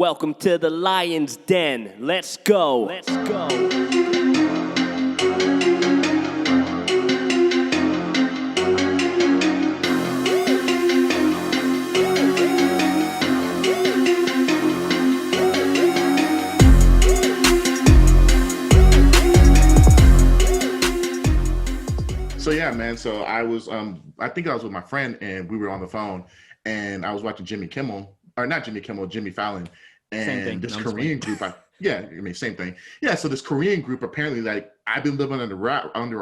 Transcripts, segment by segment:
Welcome to the Lion's Den. Let's go. Let's go. So yeah, man. So I was, I think I was with my friend, and we were on the phone, and I was watching Jimmy Fallon, and this Korean group. Same thing. Yeah. So this Korean group, apparently, like I've been living under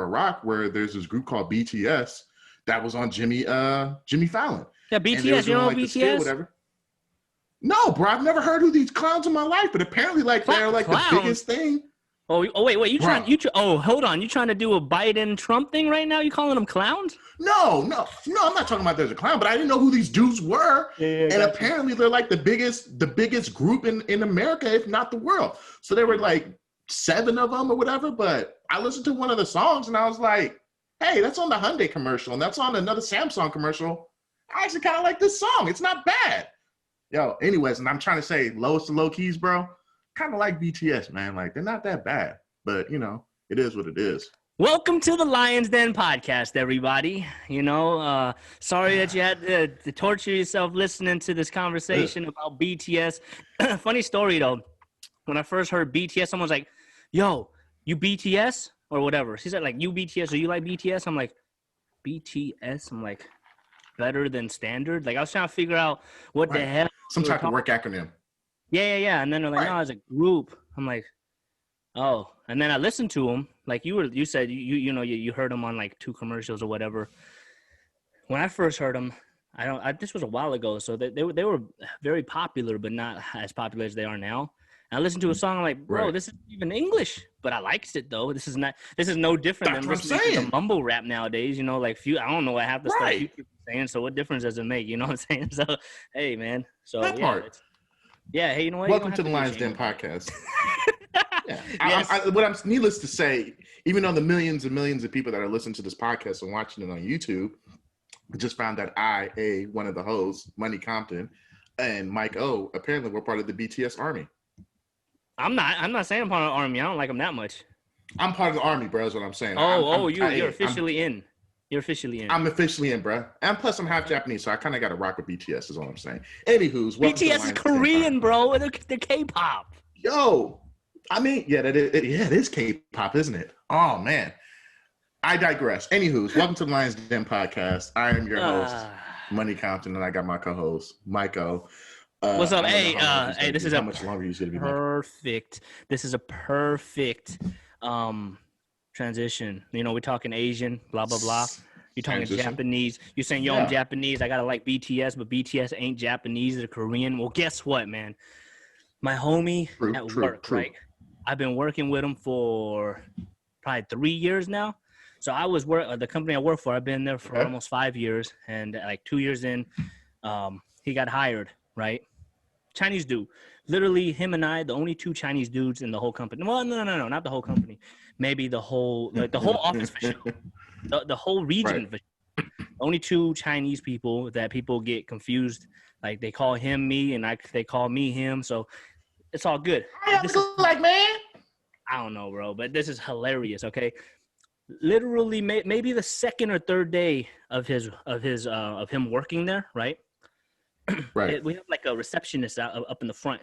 a rock, where there's this group called BTS that was on Jimmy Fallon. Yeah, BTS. You know like BTS? Whatever. No, bro. I've never heard of these clowns in my life, but apparently, like they're like the biggest thing. Oh wait! Hold on! You trying to do a Biden-Trump thing right now? You calling them clowns? No. I'm not talking about there's a clown, but I didn't know who these dudes were. And apparently they're like the biggest group in America, if not the world. So there were like 7 of them or whatever. But I listened to one of the songs and I was like, hey, that's on the Hyundai commercial and that's on another Samsung commercial. I actually kind of like this song. It's not bad. Yo, anyways, and I'm trying to say lowest to low keys, bro. Kind of like BTS, man. Like they're not that bad, but you know, it is what it is. Welcome to the Lion's Den podcast, everybody. Sorry that you had to torture yourself listening to this conversation about BTS. Funny story though, when I first heard BTS, someone was like, "Yo, you BTS or whatever?" She said like, "You BTS or you like BTS?" I'm like, "BTS." I'm like, better than standard. Like I was trying to figure out what the hell. Some type of work acronym. Yeah. And then they're like, no, as a group. I'm like, oh. And then I listened to them. Like you said, you heard them on like 2 commercials or whatever. When I first heard them, this was a while ago. So they were very popular, but not as popular as they are now. And I listened to a song. I'm like, bro, This isn't even English, but I liked it though. This is no different than listening to the mumble rap nowadays. I don't know what half the stuff Future's saying. So what difference does it make? You know what I'm saying? So, hey, man. So that part. Yeah, hey, you know what? Welcome to the Lion's Den podcast. Yes. Needless to say, even though the millions and millions of people that are listening to this podcast and watching it on YouTube, I just found that one of the hosts, MoneyCompton, and MikeO, apparently we're part of the BTS army. I'm not saying I'm part of the army. I don't like them that much. I'm part of the army, bro, is what I'm saying. You're officially in. You're officially in. I'm officially in, bro. And plus, I'm half Japanese, so I kind of got to rock with BTS, is all I'm saying. Anywho's, BTS is Korean, bro. They're K-pop. Yo, I mean, it is K-pop, isn't it? Oh, man. I digress. Anywho's, welcome to the Lion's Den podcast. I am your host, MoneyCompton, and I got my co-host, MikeO. What's up? Hey, this is how much longer you should be perfect. This is a perfect transition. We're talking Asian, blah blah blah. You're talking Japanese. You're saying, yo, I'm Japanese. I gotta like BTS, but BTS ain't Japanese. They're Korean. Well, guess what, man? My homie at work, right? I've been working with him for probably 3 years now. So I was the company I work for. I've been there for almost 5 years, and like 2 years in, he got hired, right? Chinese dude. Literally, him and I, the only 2 Chinese dudes in the whole company. Well, no, not the whole company. Maybe the whole office for sure. The whole region for sure. Only 2 Chinese people that people get confused. Like they call him me, and they call me him. So it's all good. Man. I don't know, bro, but this is hilarious. Okay, literally, maybe the 2nd or 3rd day of him working there, right? Right. We have like a receptionist up in the front,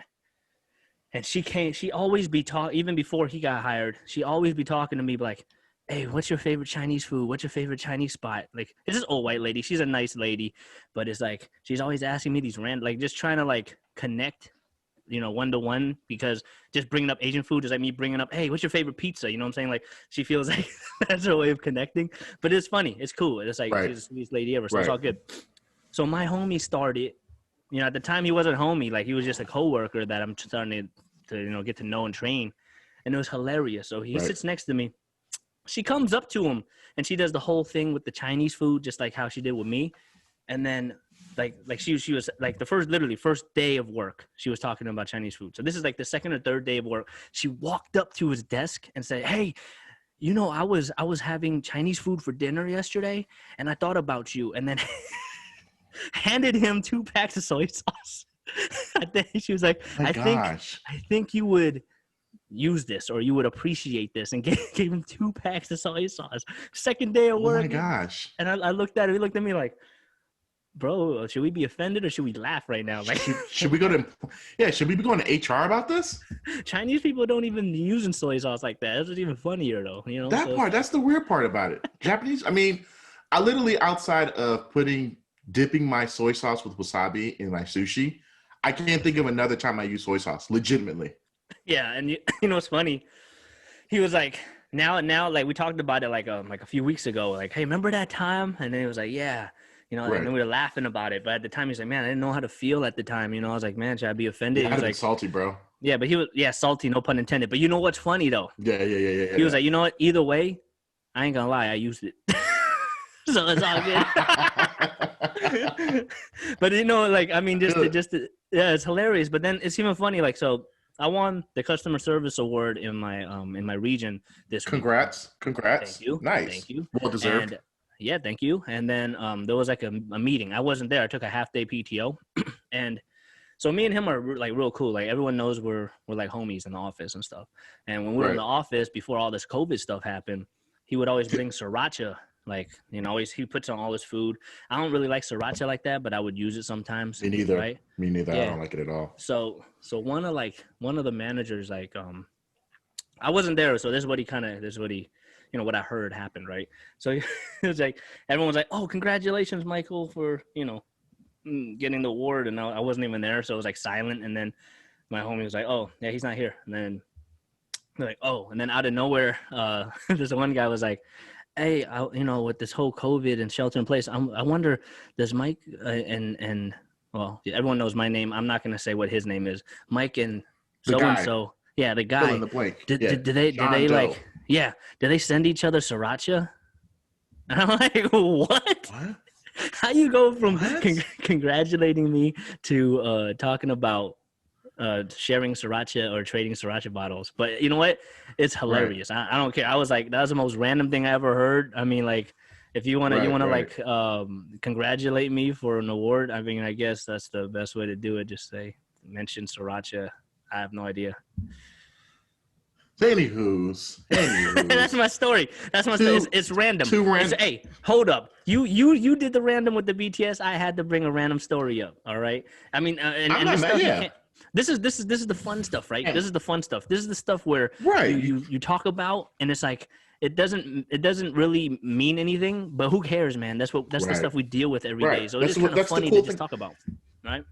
and she always be even before he got hired, she always be talking to me like, hey, what's your favorite Chinese food? What's your favorite Chinese spot? Like, it's this old white lady. She's a nice lady, but it's like she's always asking me these random, like just trying to like connect, one-to-one, because just bringing up Asian food is like me bringing up, hey, what's your favorite pizza? You know what I'm saying? Like she feels like that's her way of connecting, but it's funny. It's cool. It's like she's the sweetest lady ever, so it's all good. So my homie started, at the time he wasn't a homie, like he was just a coworker that I'm starting to get to know and train, and it was hilarious. So he sits next to me. She comes up to him and she does the whole thing with the Chinese food, just like how she did with me. And then like she was like the first day of work, she was talking about Chinese food. So this is like the 2nd or 3rd day of work. She walked up to his desk and said, hey, I was having Chinese food for dinner yesterday and I thought about you. And then handed him 2 packs of soy sauce. I think she was like, My I gosh. think you would use this or you would appreciate this, and gave him 2 packs of soy sauce. Second day of Oh work. my gosh. And I looked at him, he looked at me like, bro, should we be offended or should we laugh right now? Like, should we go to, should we be going to HR about this? Chinese people don't even using soy sauce like that. That's even funnier though, you know? That's the weird part about it. Japanese, I mean, I literally, outside of dipping my soy sauce with wasabi in my sushi, I can't think of another time I use soy sauce, legitimately. Yeah, and you know what's funny? He was like, now, like we talked about it like a few weeks ago. Like, hey, remember that time? And then he was like, yeah, you know. Right. And then we were laughing about it. But at the time, he's like, man, I didn't know how to feel at the time. You know, I was like, man, should I be offended? Yeah, he was like salty, bro. Yeah, but he was salty, no pun intended. But you know what's funny though? Yeah. He was like, you know what? Either way, I ain't gonna lie, I used it. So it's all good. But you know, like, I mean, yeah, it's hilarious. But then it's even funny. Like, so I won the customer service award in my region this week. Congrats. Thank you. Nice. Thank you. Well deserved. And, yeah, thank you. And then there was like a meeting. I wasn't there. I took a half-day PTO. And so me and him are like real cool. Like, everyone knows we're like homies in the office and stuff. And when we were in the office before all this COVID stuff happened, he would always bring sriracha. Like, you know, he puts on all his food. I don't really like sriracha like that, but I would use it sometimes. Me neither. Right? Me neither. Yeah. I don't like it at all. So one of the managers, like, I wasn't there, so this is what he, you know, what I heard happened, right? So it was like, everyone was like, oh, congratulations, Michael, for, you know, getting the award. And I wasn't even there, so it was like silent. And then my homie was like, oh, yeah, he's not here. And then they're like, oh, and then out of nowhere, this one guy was like, hey, you know, with this whole COVID and shelter in place, I wonder, does Mike and well, everyone knows my name. I'm not going to say what his name is. Mike and so-and-so. Yeah, the guy. Fill in the blank. Did they like, yeah, did they send each other sriracha? And I'm like, what? How you go from congratulating me to talking about sharing sriracha or trading sriracha bottles? But you know what? It's hilarious. Right. I don't care. I was like, that was the most random thing I ever heard. I mean, like, if you want to, like, congratulate me for an award, I mean, I guess that's the best way to do it. Just mention sriracha. I have no idea. Anywho's. That's my story. It's random. Too random. Hey, hold up. You did the random with the BTS. I had to bring a random story up. All right. I mean, this is the fun stuff, right? This is the fun stuff. This is the stuff where you talk about, and it's like it doesn't really mean anything, but who cares, man? That's the stuff we deal with every day. So it's kind of funny to just talk about, right?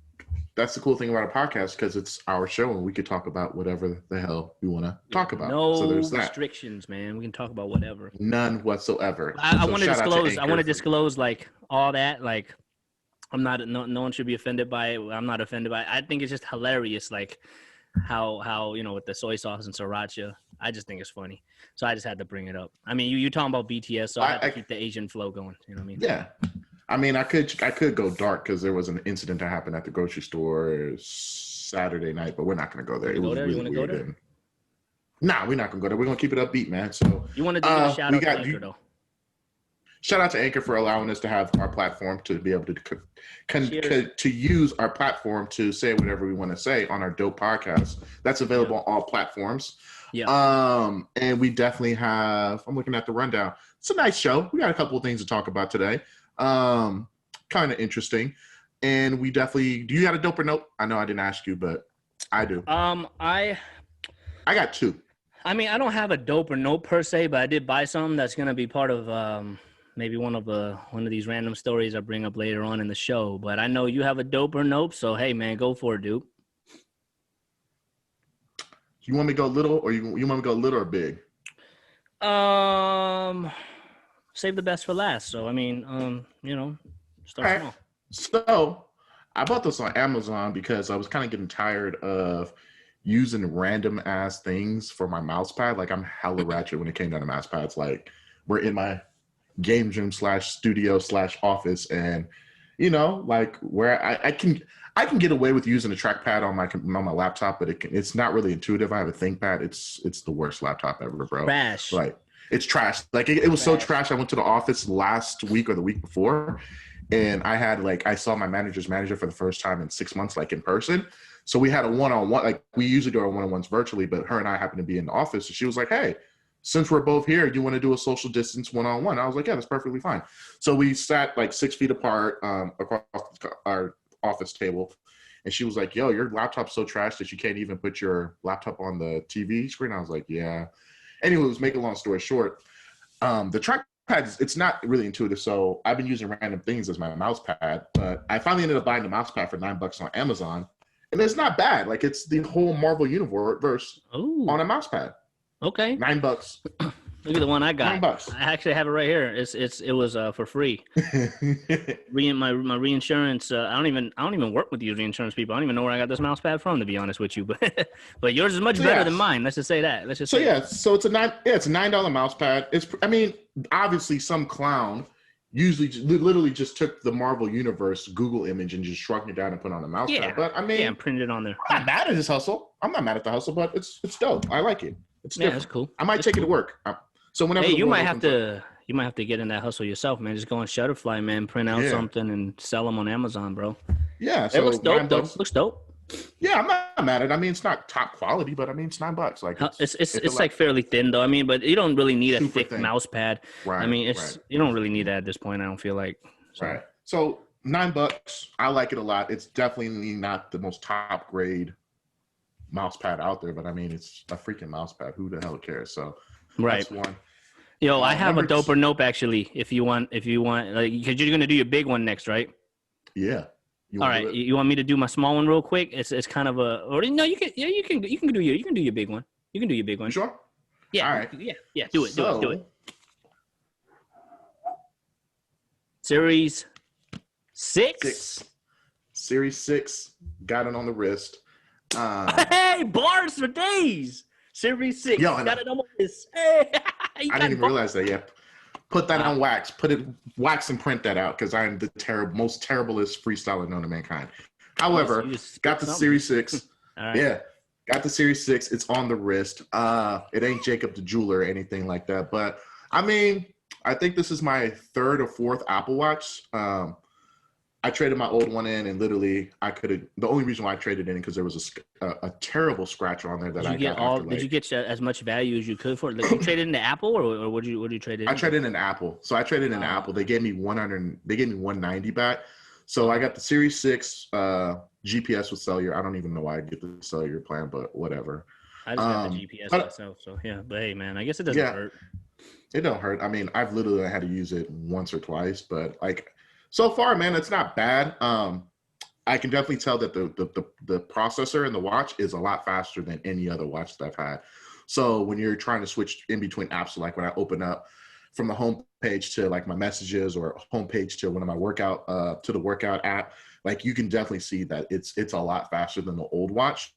That's the cool thing about a podcast, because it's our show and we could talk about whatever the hell we want to talk about. No so there's restrictions, man. We can talk about whatever. None whatsoever. I want to disclose. I want to disclose like all that. Like, I'm not. No one should be offended by it. I'm not offended by it. I think it's just hilarious, like how you know, with the soy sauce and sriracha. I just think it's funny. So I just had to bring it up. I mean, you talking about BTS, so I had to keep the Asian flow going. You know what I mean? Yeah. I mean, I could go dark because there was an incident that happened at the grocery store Saturday night, but we're not going to go there. It was really weird. Nah, we're not going to go there. We're going to keep it upbeat, man. So you want to do a shout out to Anchor, though? Shout out to Anchor for allowing us to have our platform to be able to use our platform to say whatever we want to say on our dope podcast. That's available on all platforms. Yeah. And we definitely have. I'm looking at the rundown. It's a nice show. We got a couple of things to talk about today. Kind of interesting. And we definitely. Do you got a dope or nope? I know I didn't ask you, but I do. I got two. I mean, I don't have a dope or nope per se, but I did buy some that's gonna be part of maybe one of these random stories I bring up later on in the show. But I know you have a dope or nope, so hey, man, go for it, dude. You want me to go little, or you want me to go little or big? Save the best for last. So I mean, you know, start small. So I bought this on Amazon because I was kind of getting tired of using random ass things for my mouse pad. Like, I'm hella ratchet when it came down to mouse pads. Like, we're in my game room /studio/office, and you know, like, where I can get away with using a trackpad on my laptop, but it's not really intuitive. I have a ThinkPad. It's the worst laptop ever, bro. Trash. Like, it's trash. Like, it was so trash. I went to the office last week or the week before, and I saw my manager's manager for the first time in 6 months, like in person. So we had a one-on-one, like we usually do our one-on-ones virtually, but her and I happened to be in the office. So she was like, hey, since we're both here, do you want to do a social distance one-on-one? I was like, yeah, that's perfectly fine. So we sat like 6 feet apart across our office table. And she was like, yo, your laptop's so trash that you can't even put your laptop on the TV screen. I was like, yeah. Anyways, make a long story short, the trackpad, it's not really intuitive. So I've been using random things as my mouse pad, but I finally ended up buying the mouse pad for $9 on Amazon. And it's not bad. Like, it's the whole Marvel universe on a mouse pad. Okay. $9. Look at the one I got. $9. I actually have it right here. It was for free. My reinsurance. I don't even work with these reinsurance people. I don't even know where I got this mouse pad from, to be honest with you. But yours is much better than mine. Let's just say that. So it's a $9 mouse pad. Obviously some clown usually literally just took the Marvel Universe Google image and just shrunk it down and put on a mouse pad. But I mean, and printed it on there. I'm not mad at his hustle. I'm not mad at the hustle, but it's dope. I like it. It's different. That's cool. I might take it to work. So whenever you might have to get in that hustle yourself, man. Just go on Shutterfly, man. Print out something and sell them on Amazon, bro. Yeah, so it looks dope. Though. Looks dope. Yeah, I'm not mad at it. I mean, it's not top quality, but I mean, it's $9. Like it's like fairly thin, though. I mean, but you don't really need a thick mouse pad. Right. I mean, you don't really need that at this point. I don't feel like. So. Right. So $9. I like it a lot. It's definitely not the most top grade mouse pad out there, but I mean, it's a freaking mouse pad. Who the hell cares? So that's one. Yo, I have a doper nope actually. If you want, like, because you're gonna do your big one next, right? Yeah. All right. You want me to do my small one real quick? It's kind of a. Or no, you can do your big one. You can do your big one. You sure? Yeah. All right. Yeah. Do it. Series 6. Series 6. Got it on the wrist. Hey, bars for days. Series 6. Yo, got it on my wrist. Hey. I didn't even realize that yet. Put that on wax. Wax and print that out because I'm the most terriblest freestyler known to mankind. However, got the Series 6. Right. Yeah, got the Series 6. It's on the wrist. It ain't Jacob the Jeweler or anything like that. But, I mean, I think this is my 3rd or 4th Apple Watch. I traded my old one in, and literally, the only reason why I traded in because there was a terrible scratch on there that I got. Did you get as much value as you could for it? Like, you traded into Apple, or what did you trade in? I traded in Apple. So I traded in Apple. They gave me $190 back. So I got the Series 6 GPS with cellular. I don't even know why I get the cellular plan, but whatever. I just got the GPS myself. So yeah, but hey, man, I guess it doesn't hurt. It don't hurt. I mean, I've literally had to use it once or twice, but like. So far, man, it's not bad. I can definitely tell that the processor in the watch is a lot faster than any other watch that I've had. So when you're trying to switch in between apps, so like when I open up from the home page to like my messages or home page to one of my workout app, like you can definitely see that it's a lot faster than the old watch.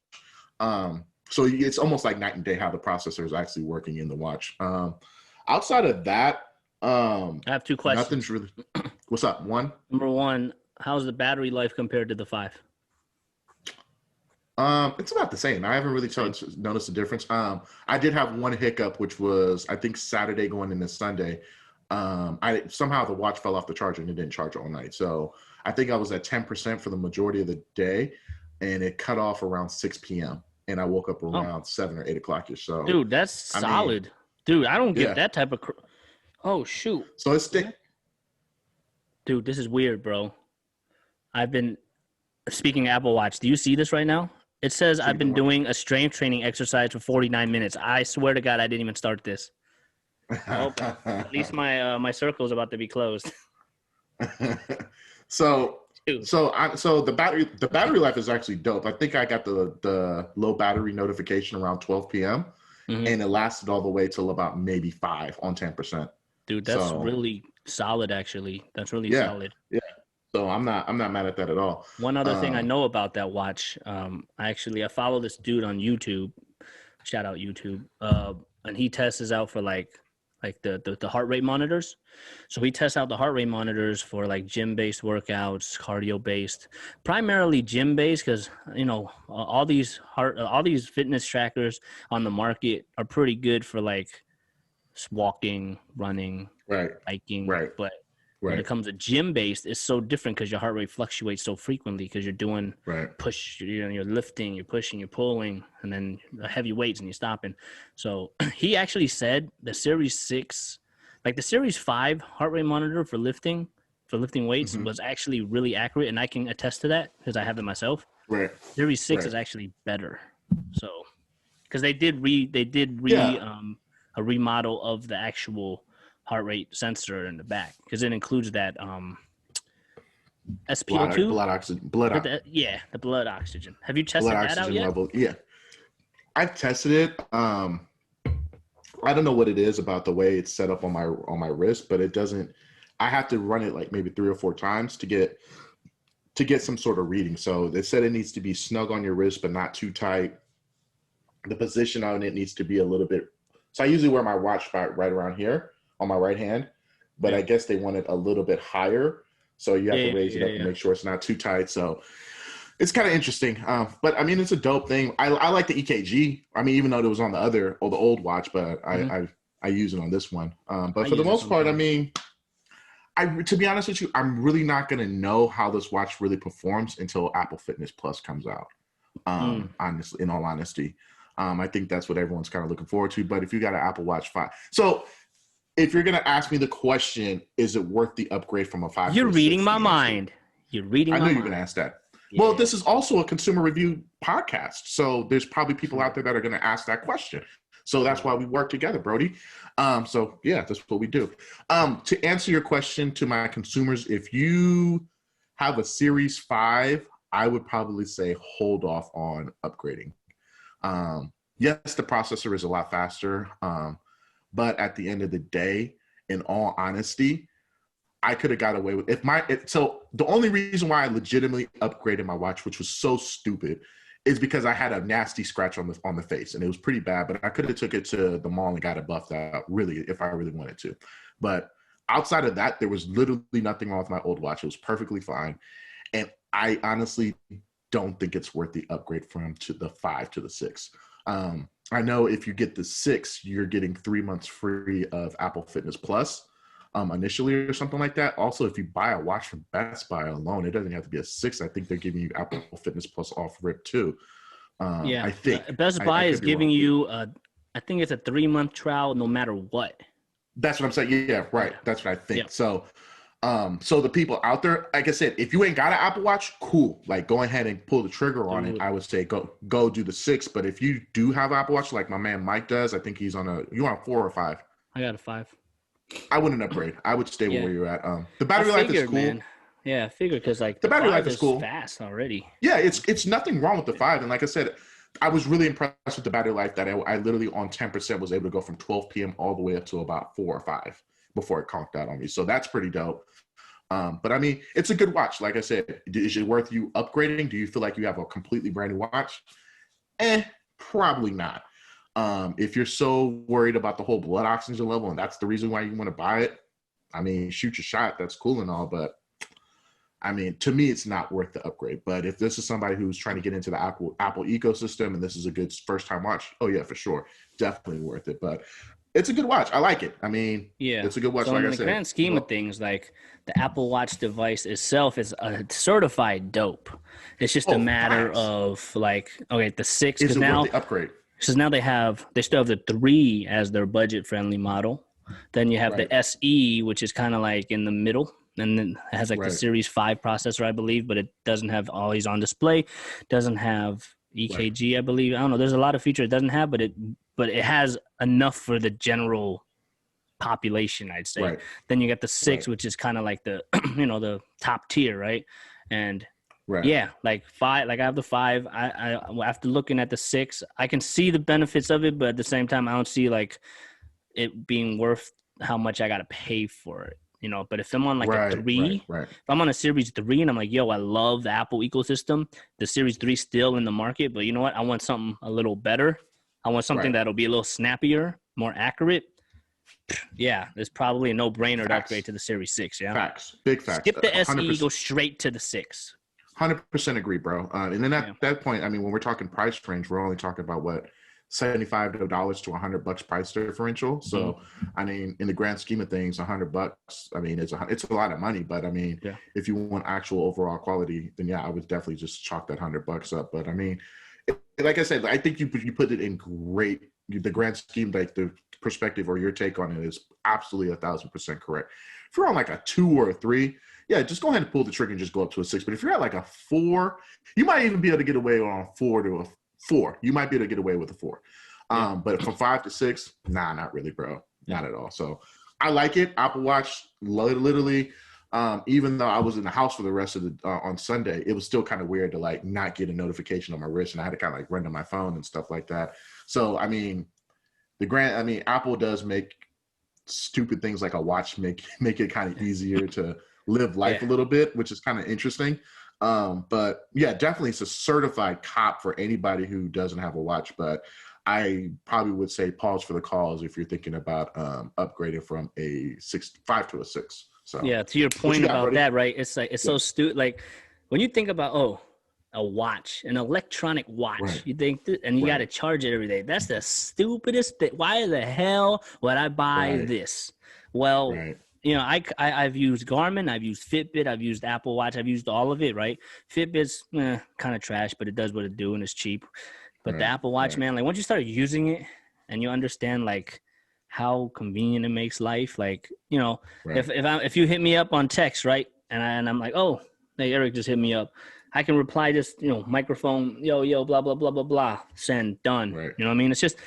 So it's almost like night and day how the processor is actually working in the watch. Outside of that, I have 2 questions. Nothing's really. What's up? Number 1, how's the battery life compared to the 5? It's about the same. I haven't really noticed a difference. I did have one hiccup, which was I think Saturday going into Sunday. Somehow the watch fell off the charger and it didn't charge all night. So I think I was at 10% for the majority of the day, and it cut off around 6 p.m. and I woke up around 7 or 8 o'clock. So, dude, that's solid. Dude, I don't get that type of. Oh shoot! So it's Dude, this is weird, bro. I've been speaking of Apple Watch. Do you see this right now? It says I've been doing a strength training exercise for 49 minutes. I swear to God, I didn't even start this. Oh, at least my circle is about to be closed. So the battery life is actually dope. I think I got the low battery notification around 12 p.m. and it lasted all the way till about maybe 5 on 10%. Dude, that's really solid, actually. That's really solid. Yeah. So I'm not mad at that at all. One other thing I know about that watch, I follow this dude on YouTube. Shout out YouTube. And he tests out for like the heart rate monitors. So he tests out the heart rate monitors for like gym-based workouts, cardio-based, primarily gym-based, because all these fitness trackers on the market are pretty good for like walking, running, right, hiking, right. But When it comes to gym based, it's so different because your heart rate fluctuates so frequently because you're doing push, you're lifting, you're pushing, you're pulling, and then heavy weights and you're stopping. So he actually said the Series 6, like the Series 5 heart rate monitor for lifting weights was actually really accurate, and I can attest to that because I have it myself. Series 6 is actually better. So because they did a remodel of the actual heart rate sensor in the back because it includes that SpO2 the blood oxygen. Have you tested that out yet? Level. Yeah, I've tested it. I don't know what it is about the way it's set up on my wrist, but it doesn't. I have to run it like maybe 3 or 4 times to get some sort of reading. So they said it needs to be snug on your wrist, but not too tight. The position on it needs to be a little bit. So I usually wear my watch right around here on my right hand, but I guess they want it a little bit higher. So you have to raise it up and make sure it's not too tight. So it's kind of interesting. But I mean, it's a dope thing. I like the EKG. I mean, even though it was on the old watch, but I use it on this one. But for the most part, I mean, to be honest with you, I'm really not going to know how this watch really performs until Apple Fitness Plus comes out. Honestly, in all honesty, I think that's what everyone's kind of looking forward to. But if you got an Apple Watch 5, so if you're going to ask me the question, is it worth the upgrade from a 5? You're reading my mind. You're reading my mind. I knew you were going to ask that. Yeah. Well, this is also a consumer review podcast. So there's probably people out there that are going to ask that question. So that's why we work together, Brody. So yeah, that's what we do. To answer your question to my consumers, if you have a Series 5, I would probably say hold off on upgrading. Yes, the processor is a lot faster. But at the end of the day, in all honesty, I could have got away with so the only reason why I legitimately upgraded my watch, which was so stupid, is because I had a nasty scratch on the face and it was pretty bad, but I could have took it to the mall and got it buffed out really if I really wanted to. But outside of that, there was literally nothing wrong with my old watch. It was perfectly fine. And I honestly don't think it's worth the upgrade from the 5 to the 6. I know if you get the 6, you're getting 3 months free of Apple Fitness Plus initially or something like that. Also, if you buy a watch from Best Buy alone, it doesn't have to be a 6. I think they're giving you Apple Fitness Plus off rip too. I think Best Buy is giving you I think it's a 3-month trial no matter what. That's what I'm saying. Yeah, right. That's what I think. Yeah. So the people out there, like I said, if you ain't got an Apple Watch, cool. Like go ahead and pull the trigger on it. I would say go do the 6. But if you do have an Apple Watch, like my man Mike does, I think he's on you on 4 or 5? I got a 5. I wouldn't upgrade. I would stay where you're at. The battery life is cool. Man. Yeah, I figured because like the battery life is cool. Fast already. Yeah, it's nothing wrong with the 5. And like I said, I was really impressed with the battery life that I literally on 10% was able to go from 12 p.m. all the way up to about 4 or 5 before it conked out on me. So that's pretty dope. But I mean, it's a good watch. Like I said, is it worth you upgrading? Do you feel like you have a completely brand new watch? Probably not. If you're so worried about the whole blood oxygen level and that's the reason why you want to buy it, I mean, shoot your shot. That's cool and all, but I mean, to me, it's not worth the upgrade. But if this is somebody who's trying to get into the Apple ecosystem and this is a good first-time watch, oh yeah, for sure, definitely worth it. But it's a good watch. I like it. I mean, yeah, it's a good watch. So like in the grand scheme of things, like the Apple Watch device itself is a certified dope. It's just a matter of like, okay, the 6 is it now worth the upgrade? Because now they still have the 3 as their budget-friendly model. Then you have the SE, which is kind of like in the middle. And then it has like the Series 5 processor, I believe, but it doesn't have always on display, doesn't have EKG, I believe. I don't know. There's a lot of features it doesn't have, but it has enough for the general population, I'd say. Then you got the 6, which is kind of like the, the top tier, right? And yeah, like 5, like I have the 5. I after looking at the 6, I can see the benefits of it, but at the same time, I don't see like it being worth how much I got to pay for it. But if I'm on like a 3, if I'm on a Series 3 and I'm like, yo, I love the Apple ecosystem, the Series 3 is still in the market, but you know what? I want something a little better. I want something that'll be a little snappier, more accurate. Yeah, it's probably a no-brainer to upgrade to the Series 6, yeah? Facts. Big facts. Skip the SE, go straight to the 6. 100% agree, bro. And then at that point, I mean, when we're talking price range, we're only talking about what? $75 to $100 price differential. So, I mean, in the grand scheme of things, $100, I mean, it's a lot of money, but I mean, if you want actual overall quality, then yeah, I would definitely just chalk that $100 up. But I mean, like I said, I think you put it in great, the grand scheme, like the perspective or your take on it is absolutely 1,000% correct. If you're on like a 2 or a 3, yeah, just go ahead and pull the trigger and just go up to a 6. But if you're at like a 4, you might even be able to get away on a 4 to a 4. You might be able to get away with a 4. But from 5 to 6, nah, not really, bro. Not at all. So I like it. Apple Watch, literally, even though I was in the house for the rest of the on Sunday, it was still kind of weird to like not get a notification on my wrist, and I had to kind of like run to my phone and stuff like that. So I mean, Apple does make stupid things like a watch make it kind of easier to live life a little bit, which is kind of interesting. But yeah, definitely it's a certified cop for anybody who doesn't have a watch. But I probably would say pause for the cause if you're thinking about upgrading from a 5 to a 6. So yeah, to your point about that, right? It's like it's so stupid. Like when you think about a watch, an electronic watch, you think, and you got to charge it every day. That's the stupidest thing. Why the hell would I buy this? Well, you know, I've used Garmin, I've used Fitbit, I've used Apple Watch, I've used all of it, right? Fitbit's kind of trash, but it does what it do and it's cheap. But the Apple Watch, man, like once you start using it and you understand like how convenient it makes life, like, you know, if you hit me up on text, right, and I'm like, oh, hey, Eric just hit me up, I can reply just, you know, microphone, yo, blah, blah, blah, blah, blah, send, done. You know what I mean? It's just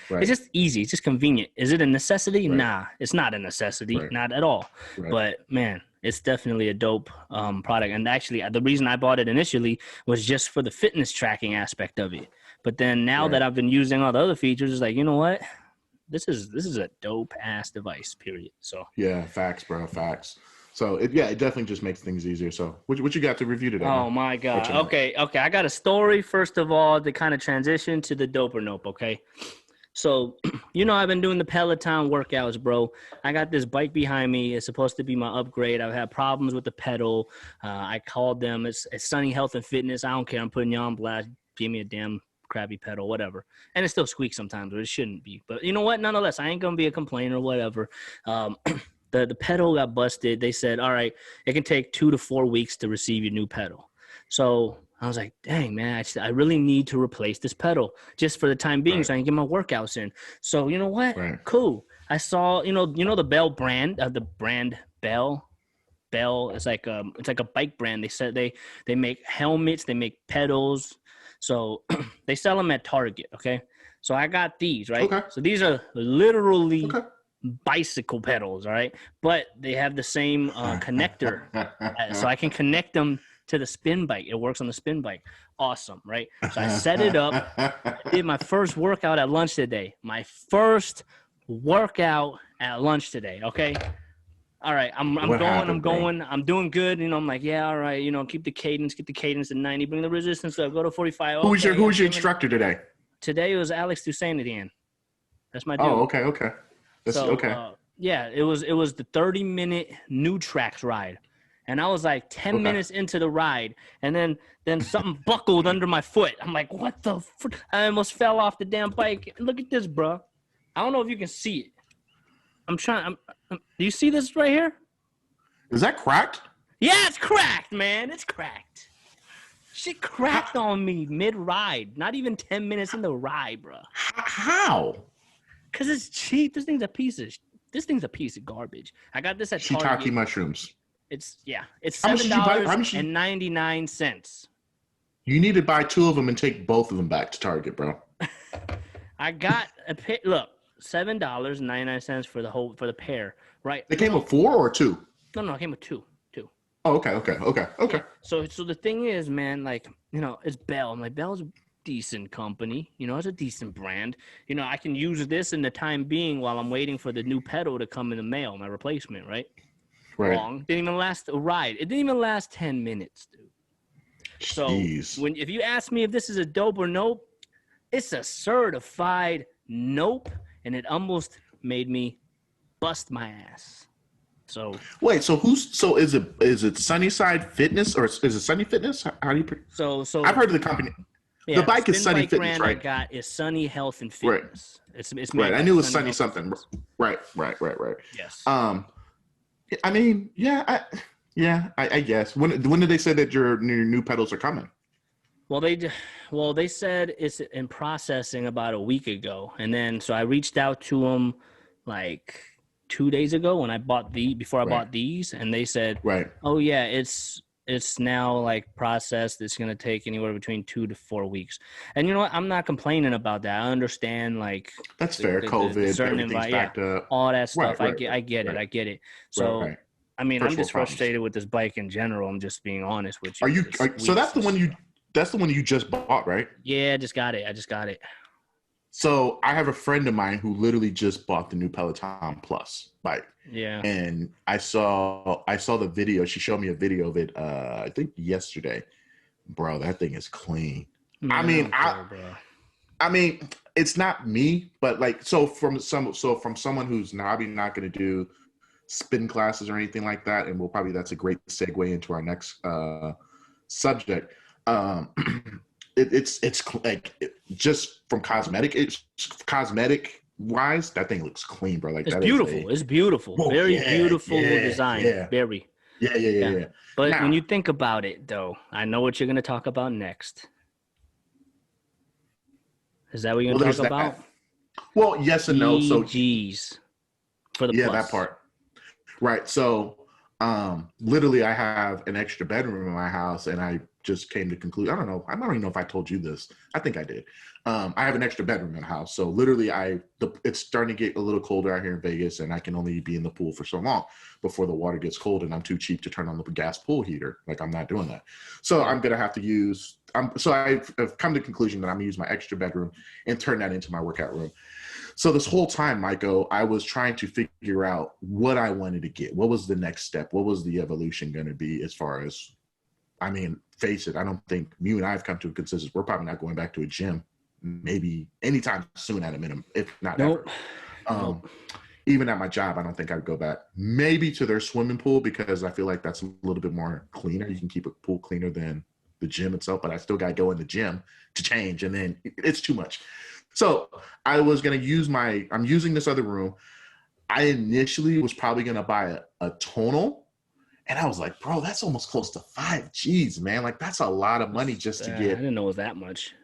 easy. It's just convenient. Is it a necessity? Nah, it's not a necessity, not at all. But man, it's definitely a dope product. And actually, the reason I bought it initially was just for the fitness tracking aspect of it. But then now that I've been using all the other features, it's like, you know what? This is a dope ass device, period. So yeah, facts, bro, facts. So it definitely just makes things easier. So what you got to review today? Oh my God. Okay. I got a story first of all to kind of transition to the dope or nope. Okay. So, you know, I've been doing the Peloton workouts, bro. I got this bike behind me. It's supposed to be my upgrade. I've had problems with the pedal. I called them. It's Sunny Health and Fitness. I don't care. I'm putting you on blast. Give me a damn crappy pedal, whatever. And it still squeaks sometimes, but it shouldn't be. But you know what? Nonetheless, I ain't going to be a complainer or whatever. The pedal got busted. They said, all right, it can take 2 to 4 weeks to receive your new pedal. So I was like, dang, man, I really need to replace this pedal just for the time being so I can get my workouts in. So you know what? Cool. I saw, you know the Bell brand, the brand Bell. Bell is like a bike brand. They said they make helmets, they make pedals. So they sell them at Target, okay? So I got these, right? Okay. So these are literally bicycle pedals, all right? But they have the same connector. So I can connect them to the spin bike. It works on the spin bike. Awesome, right? So I set it up. I did my first workout at lunch today. Okay? All right, I'm going. I'm doing good. You know, I'm like, yeah, all right. You know, keep the cadence, get the cadence at 90, bring the resistance up, go to 45. Okay, who's your instructor today? Today it was Alex Toussaint. That's my dude. Oh, okay. Yeah, it was the 30-minute new tracks ride. And I was like 10 minutes into the ride, and then something buckled under my foot. I'm like, what the fuck? I almost fell off the damn bike. Look at this, bro. I don't know if you can see it. Do you see this right here? Is that cracked? Yeah, it's cracked, man. It's cracked. Shit cracked on me mid-ride. Not even 10 minutes in the ride, bro. How? Because it's cheap. This thing's a piece of garbage. I got this at Target. Shiitake mushrooms. It's $7.99. You need to buy 2 of them and take both of them back to Target, bro. I got look, $7.99 for the pair, right? They came with 4 or 2? No, it came with 2. Oh, okay. Yeah. So the thing is, man, like, you know, it's Bell. I'm like, Bell's a decent company. You know, it's a decent brand. You know, I can use this in the time being while I'm waiting for the new pedal to come in the mail, my replacement, right? Wrong. Didn't even last a ride. It didn't even last 10 minutes, dude. So if you ask me if this is a dope or nope, it's a certified nope, and it almost made me bust my ass. So wait, so is it Sunnyside Fitness or is it Sunny Fitness? How do you? So I've heard of the company. The Yeah, bike is spin Sunny bike Fitness, brand I right? got is Sunny Health and Right. Fitness. It's made Right. I by knew it was Sunny Sunny Health and something. Fitness. Right. Yes. I mean, I guess. When did they say that your new pedals are coming? Well, they said it's in processing about a week ago, and then so I reached out to them like 2 days ago when I bought bought these, and they said, Right. "Oh yeah, it's now like processed. It's gonna take anywhere between 2 to 4 weeks." And you know what? I'm not complaining about that. I understand like That's fair. COVID, certain everything's backed up. all that stuff. Right. I get it. Right. I get it. So. Right. I mean, I'm First world just problems. frustrated with this bike in general. I'm just being honest with you. So that's the one you just bought, right? Yeah, I just got it. So I have a friend of mine who literally just bought the new Peloton Plus bike. Yeah. And I saw the video. She showed me a video of it, I think yesterday. Bro, that thing is clean. Man, I mean, it's not me, but like, from someone who's probably not going to do spin classes or anything like that, and that's a great segue into our next subject. It's like just from cosmetic wise, that thing looks clean, bro. Like it's that beautiful. It's beautiful. Very beautiful design. Yeah. Very. Yeah. But now, when you think about it, though, I know what you're going to talk about next. Is that what you're going to talk about? Well, yes and no. So G's for the Plus. That part. Right. So, literally, I have an extra bedroom in my house, and I just came to conclude. I don't even know if I told you this. I think I did. I have an extra bedroom in the house, so literally, it's starting to get a little colder out here in Vegas, and I can only be in the pool for so long before the water gets cold, and I'm too cheap to turn on the gas pool heater. Like, I'm not doing that. So I'm gonna have to use. So I've come to the conclusion that I'm gonna use my extra bedroom and turn that into my workout room. So this whole time, MikeO, I was trying to figure out what I wanted to get. What was the next step? What was the evolution going to be as far as, I mean, face it, I don't think you and I have come to a consensus. We're probably not going back to a gym, maybe anytime soon at a minimum, if not ever. Even at my job, I don't think I'd go back. Maybe to their swimming pool, because I feel like that's a little bit more cleaner. You can keep a pool cleaner than the gym itself, but I still got to go in the gym to change, and then it's too much. So I was going to I'm using this other room. I initially was probably going to buy a tonal, and I was like, bro, that's almost close to 5 G's, man. Like, that's a lot of money just to get. I didn't know it was that much.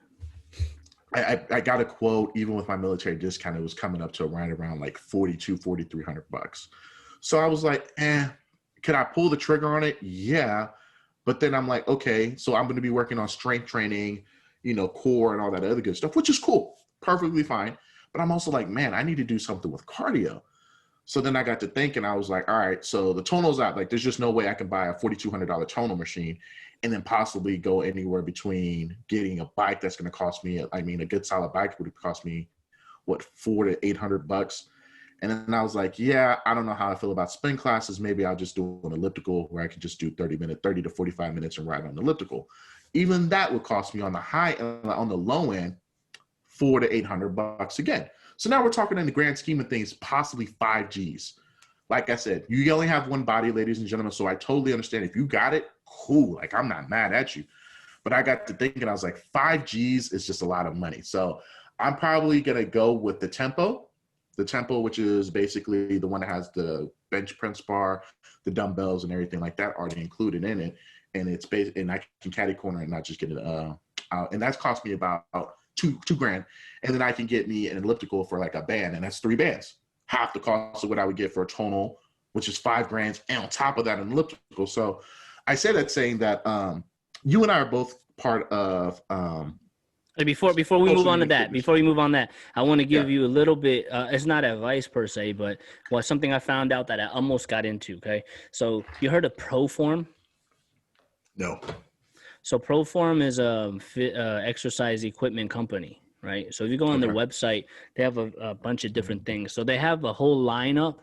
I got a quote, even with my military discount, it was coming up to right around like $4,300. So I was like, could I pull the trigger on it? Yeah. But then I'm like, okay, so I'm going to be working on strength training, core and all that other good stuff, which is cool. Perfectly fine. But I'm also like, man, I need to do something with cardio. So then I got to thinking, I was like, all right, so the tonal's out. Like, there's just no way I can buy a $4,200 tonal machine and then possibly go anywhere between getting a bike that's going to cost me, a good solid bike would cost me, what, $400 to $800. And then I was like, yeah, I don't know how I feel about spin classes. Maybe I'll just do an elliptical where I can just do 30 to 45 minutes and ride on the elliptical. Even that would cost me on the low end, $400 to $800 again. So now we're talking in the grand scheme of things, possibly 5 G's. Like I said, you only have one body, ladies and gentlemen. So I totally understand. If you got it, cool. Like, I'm not mad at you. But I got to thinking, I was like, 5 G's is just a lot of money. So I'm probably going to go with the Tempo, which is basically the one that has the bench press bar, the dumbbells and everything like that already included in it. And it's and I can caddy corner and not just get it out. And that's cost me about $2,000, and then I can get me an elliptical for like a band, and that's 3 bands, half the cost of what I would get for a tonal, which is $5,000, and on top of that, an elliptical. So I say that saying that you and I are both part of. Before we move on to that, I want to give you a little bit. It's not advice per se, but something I found out that I almost got into. Okay, so you heard of Proform? No. So Proform is a exercise equipment company, right? So if you go on their website, they have a bunch of different things. So they have a whole lineup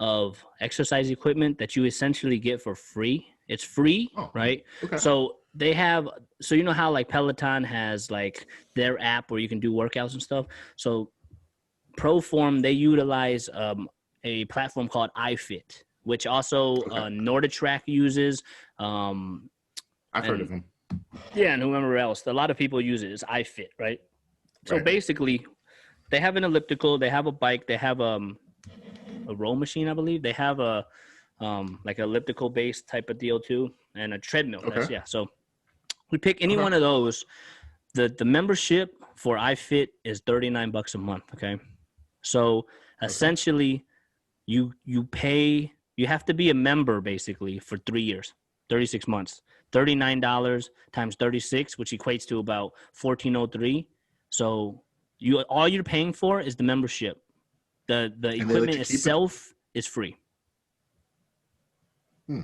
of exercise equipment that you essentially get for free. It's free, right? Okay. So they have, you know how like Peloton has like their app where you can do workouts and stuff. So Proform, they utilize a platform called iFit, which also NordicTrack uses. I've heard of them. Yeah, and whoever else. A lot of people use it as iFit, right? So Right. basically, they have an elliptical, they have a bike, they have a row machine, I believe. They have a like an elliptical based type of deal too, and a treadmill. Okay. That's so we pick any one of those. The membership for iFit is $39 a month. Okay, so essentially, you have to be a member basically for 3 years, 36 months, $39 times 36, which equates to about $1,403. So all you're paying for is the membership. The equipment itself is free.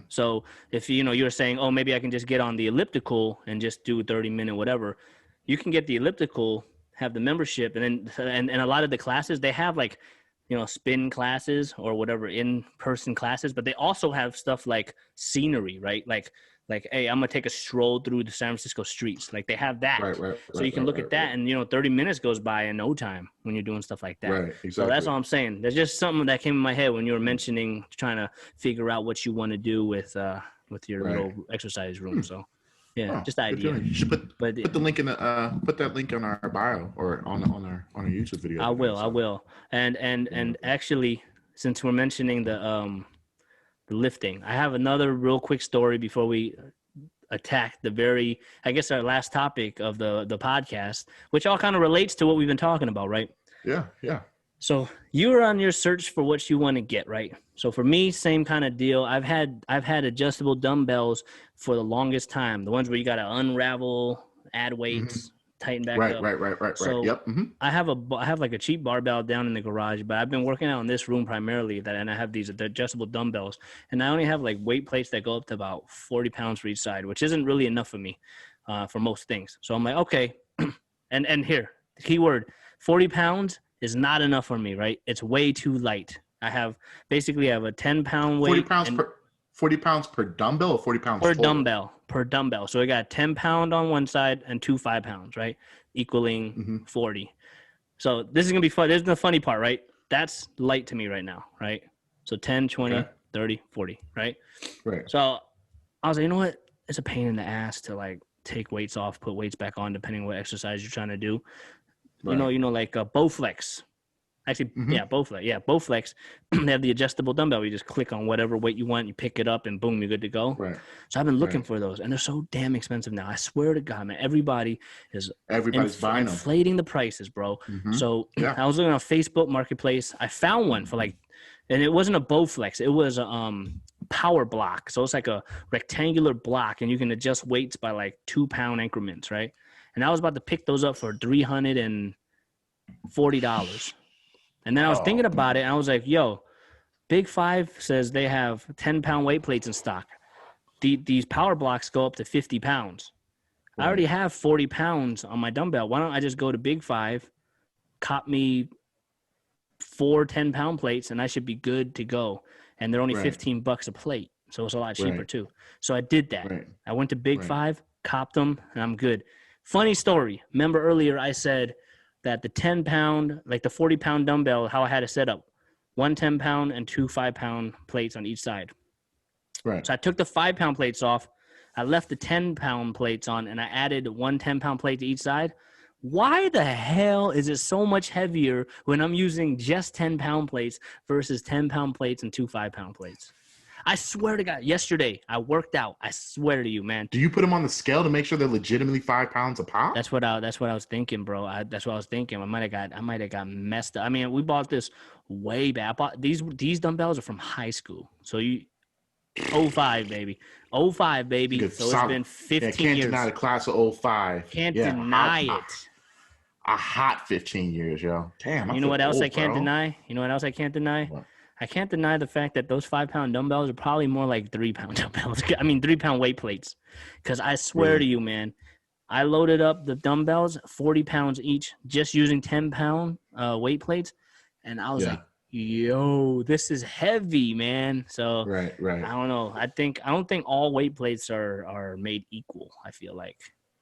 So if you're saying, oh, maybe I can just get on the elliptical and just do 30-minute whatever, you can get the elliptical, have the membership, and then and a lot of the classes, they have like spin classes or whatever in-person classes, but they also have stuff like scenery, right? Like, hey, I'm gonna take a stroll through the San Francisco streets. Like they have that, so you can look at that, and 30 minutes goes by in no time when you're doing stuff like that. Right, exactly. So that's all I'm saying. There's just something that came in my head when you were mentioning trying to figure out what you want to do with your little exercise room. So yeah, just the idea. You should put the link in the put that link on our bio or on our YouTube video. I will. And actually, since we're mentioning the lifting, I have another real quick story before we attack our last topic of the podcast, which all kind of relates to what we've been talking about, right? Yeah. So you're on your search for what you want to get, right? So for me, same kind of deal. I've had adjustable dumbbells for the longest time. The ones where you got to unravel, add weights, tighten back up. Right. So Yep. I have like a cheap barbell down in the garage, but I've been working out in this room primarily and I have the adjustable dumbbells, and I only have like weight plates that go up to about 40 pounds for each side, which isn't really enough for me for most things. So I'm like, okay. and here, the key word, 40 pounds is not enough for me, right? It's way too light. I have a 10-pound weight. 40 pounds per dumbbell or 40 pounds per dumbbell. So I got 10 pound on one side and 2 5-pounds, right? Equaling 40. So this is going to be fun. This is the funny part, right? That's light to me right now, right? So 10, 20, 30, 40, right? Right. So I was like, you know what? It's a pain in the ass to like take weights off, put weights back on, depending on what exercise you're trying to do. Right. Like Bowflex. Actually, Bowflex. Yeah, Bowflex. They have the adjustable dumbbell. You just click on whatever weight you want, you pick it up, and boom, you're good to go. Right. So I've been looking for those, and they're so damn expensive now. I swear to God, man, everybody's buying them, inflating the prices, bro. So I was looking on Facebook Marketplace. I found one for and it wasn't a Bowflex. It was a power block. So it's like a rectangular block, and you can adjust weights by like 2-pound increments, right? And I was about to pick those up for $340. And then I was thinking about it, and I was like, yo, Big Five says they have 10-pound weight plates in stock. These power blocks go up to 50 pounds. Right. I already have 40 pounds on my dumbbell. Why don't I just go to Big Five, cop me 4 10-pound plates, and I should be good to go. And they're only $15 a plate, so it's a lot cheaper too. So I did that. Right. I went to Big Five, copped them, and I'm good. Funny story. Remember earlier I said that the 10-pound, like the 40-pound dumbbell, how I had it set up, 1 10-pound and 2 5-pound plates on each side. Right. So I took the 5-pound plates off. I left the 10-pound plates on, and I added 1 10-pound plate to each side. Why the hell is it so much heavier when I'm using just 10-pound plates versus 10-pound plates and 2 5-pound plates? I swear to God, yesterday I worked out. I swear to you, man. Do you put them on the scale to make sure they're legitimately 5 pounds a pop? That's what I was thinking, bro. That's what I was thinking. I might have got messed up. I mean, we bought this way back. These dumbbells are from high school. So 05, baby. 05, baby. So it's been 15 years. Can't deny the class of 05. Can't deny it. A hot 15 years, yo. Damn. You know what else I can't deny? What? I can't deny the fact that those 5-pound dumbbells are probably more like 3-pound dumbbells. 3-pound weight plates. Because I swear to you, man, I loaded up the dumbbells, 40 pounds each, just using 10-pound weight plates. And I was like, yo, this is heavy, man. So right. I don't know. I don't think all weight plates are made equal, I feel like.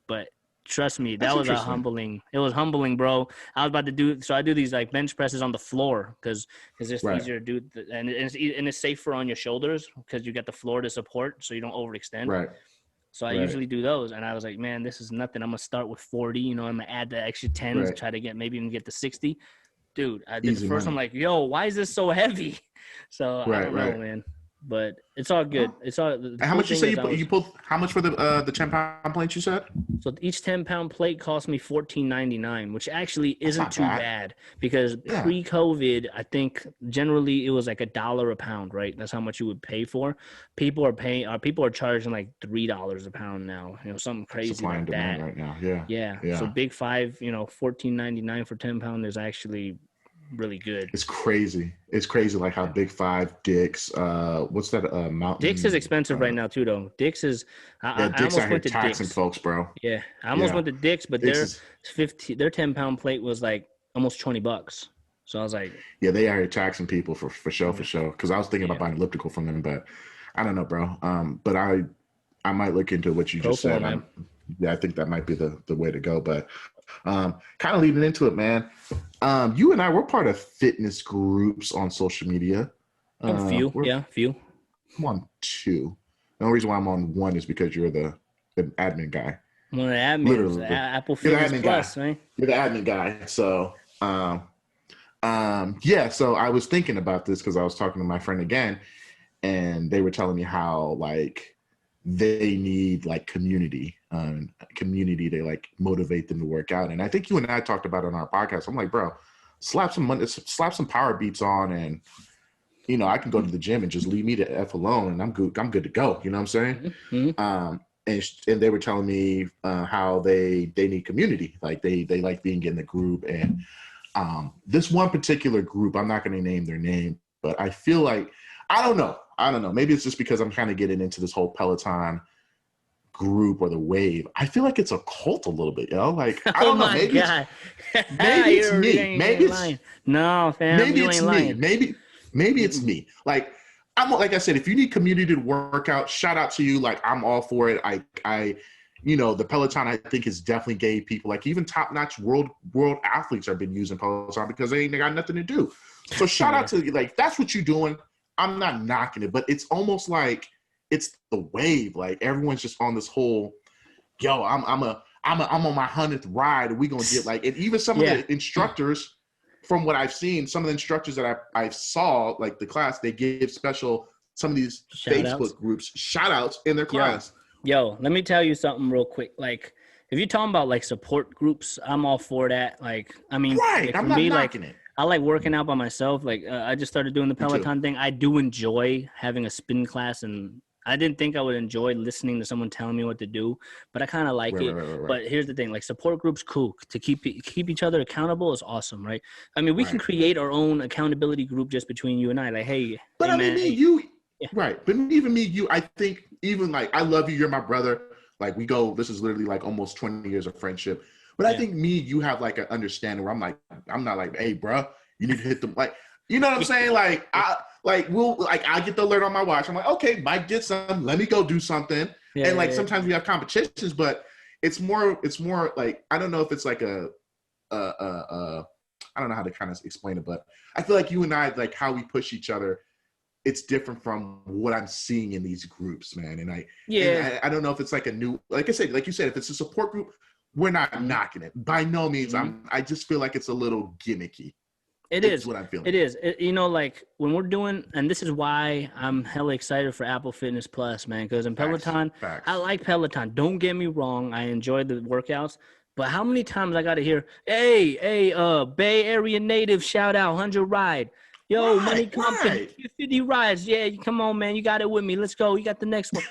But trust me, that was humbling. It was humbling, bro. I was about to I do these like bench presses on the floor because it's just easier to do, and it's safer on your shoulders because you got the floor to support, so you don't overextend. Right. So I usually do those. And I was like, man, this is nothing. I'm going to start with 40. You know, I'm going to add the extra 10s, try to get maybe even get to 60. Dude, I did the first one. I'm like, yo, why is this so heavy? So I don't know, man. But it's all good. It's all. How much you say you pulled? How much for the 10-pound plates you said? So each 10-pound plate cost me $14.99, which actually isn't too bad because pre-COVID, I think generally it was like $1 a pound, right? That's how much you would pay for. People are charging like $3 a pound now. You know, something crazy Supply and demand right now. Yeah. So Big Five, you know, $14.99 for 10-pound is actually really good. It's crazy like how Big Five, Dick's, what's that Mountain? Dick's is expensive right now too though. Dick's is I Dick's almost went to taxing Dick's. Folks, bro. Yeah. I almost went to Dick's, but their 10-pound plate was like almost $20. So I was like, yeah, they are taxing people for sure. Because I was thinking about buying elliptical from them, but I don't know, bro. But I might look into what you just said. I think that might be the way to go. But kind of leading into it, man. You and I were part of fitness groups on social media. A few. I'm on 2. The only reason why I'm on 1 is because you're the admin guy. One of the admins, literally. Apple Fitness Plus, right? You're the admin guy. So, so I was thinking about this because I was talking to my friend again, and they were telling me how like they need like community to like motivate them to work out. And I think you and I talked about it on our podcast. I'm like, bro, slap some power beats on, and you know, I can go to the gym and just leave me to F alone, and I'm good to go. You know what I'm saying? Mm-hmm. And they were telling me how they need community. Like they like being in the group. And this one particular group, I'm not going to name their name, but I feel like, I don't know. Maybe it's just because I'm kind of getting into this whole Peloton group or the wave. I feel like it's a cult a little bit, yo. Like, I don't know. Maybe it's me. Maybe it's no, fam. Maybe it's me. Maybe it's me. Like I said, if you need community to work out, shout out to you. Like, I'm all for it. I you know, the Peloton, I think, is definitely gave people, like, even top-notch world athletes have been using Peloton because they got nothing to do. So shout out to you. Like, that's what you're doing. I'm not knocking it, but it's almost like it's the wave. Like, everyone's just on this whole, yo, I'm on my 100th ride, and we gonna get like, and even some of the instructors, from what I've seen, some of the instructors that I saw, like the class, they give some of these Facebook groups shout outs in their class. Yo, let me tell you something real quick. Like, if you're talking about like support groups, I'm all for that. Like, I mean, like, I'm not knocking it. I like working out by myself. Like, I just started doing the Peloton thing. I do enjoy having a spin class, and I didn't think I would enjoy listening to someone telling me what to do, but I kind of like it. Right. But here's the thing, like, support groups, cool. To keep each other accountable is awesome, right? I mean, we can create our own accountability group just between you and I. Like, hey, but hey, I mean, right. But even me, you, I think, even like, I love you, you're my brother. Like, this is literally like almost 20 years of friendship. But I think you have like an understanding where I'm not like, hey, bro, you need to hit them. Like, you know what I'm saying? Like, I get the alert on my watch. I'm like, okay, Mike did something. Let me go do something. Sometimes we have competitions, but it's more like, I don't know if it's like I don't know how to kind of explain it, but I feel like you and I, like how we push each other, it's different from what I'm seeing in these groups, man. And I don't know if it's like a new, like I said, like you said, if it's a support group, we're not knocking it. By no means. I just feel like it's a little gimmicky. It is what I'm feeling. It is. You know, like when we're doing, and this is why I'm hella excited for Apple Fitness Plus, man. Because in Peloton, I like Peloton. Don't get me wrong. I enjoy the workouts. But how many times I got to hear, hey, Bay Area native, shout out, 100 ride. Yo, MoneyCompton, 50 rides. Yeah, come on, man. You got it with me. Let's go. You got the next one.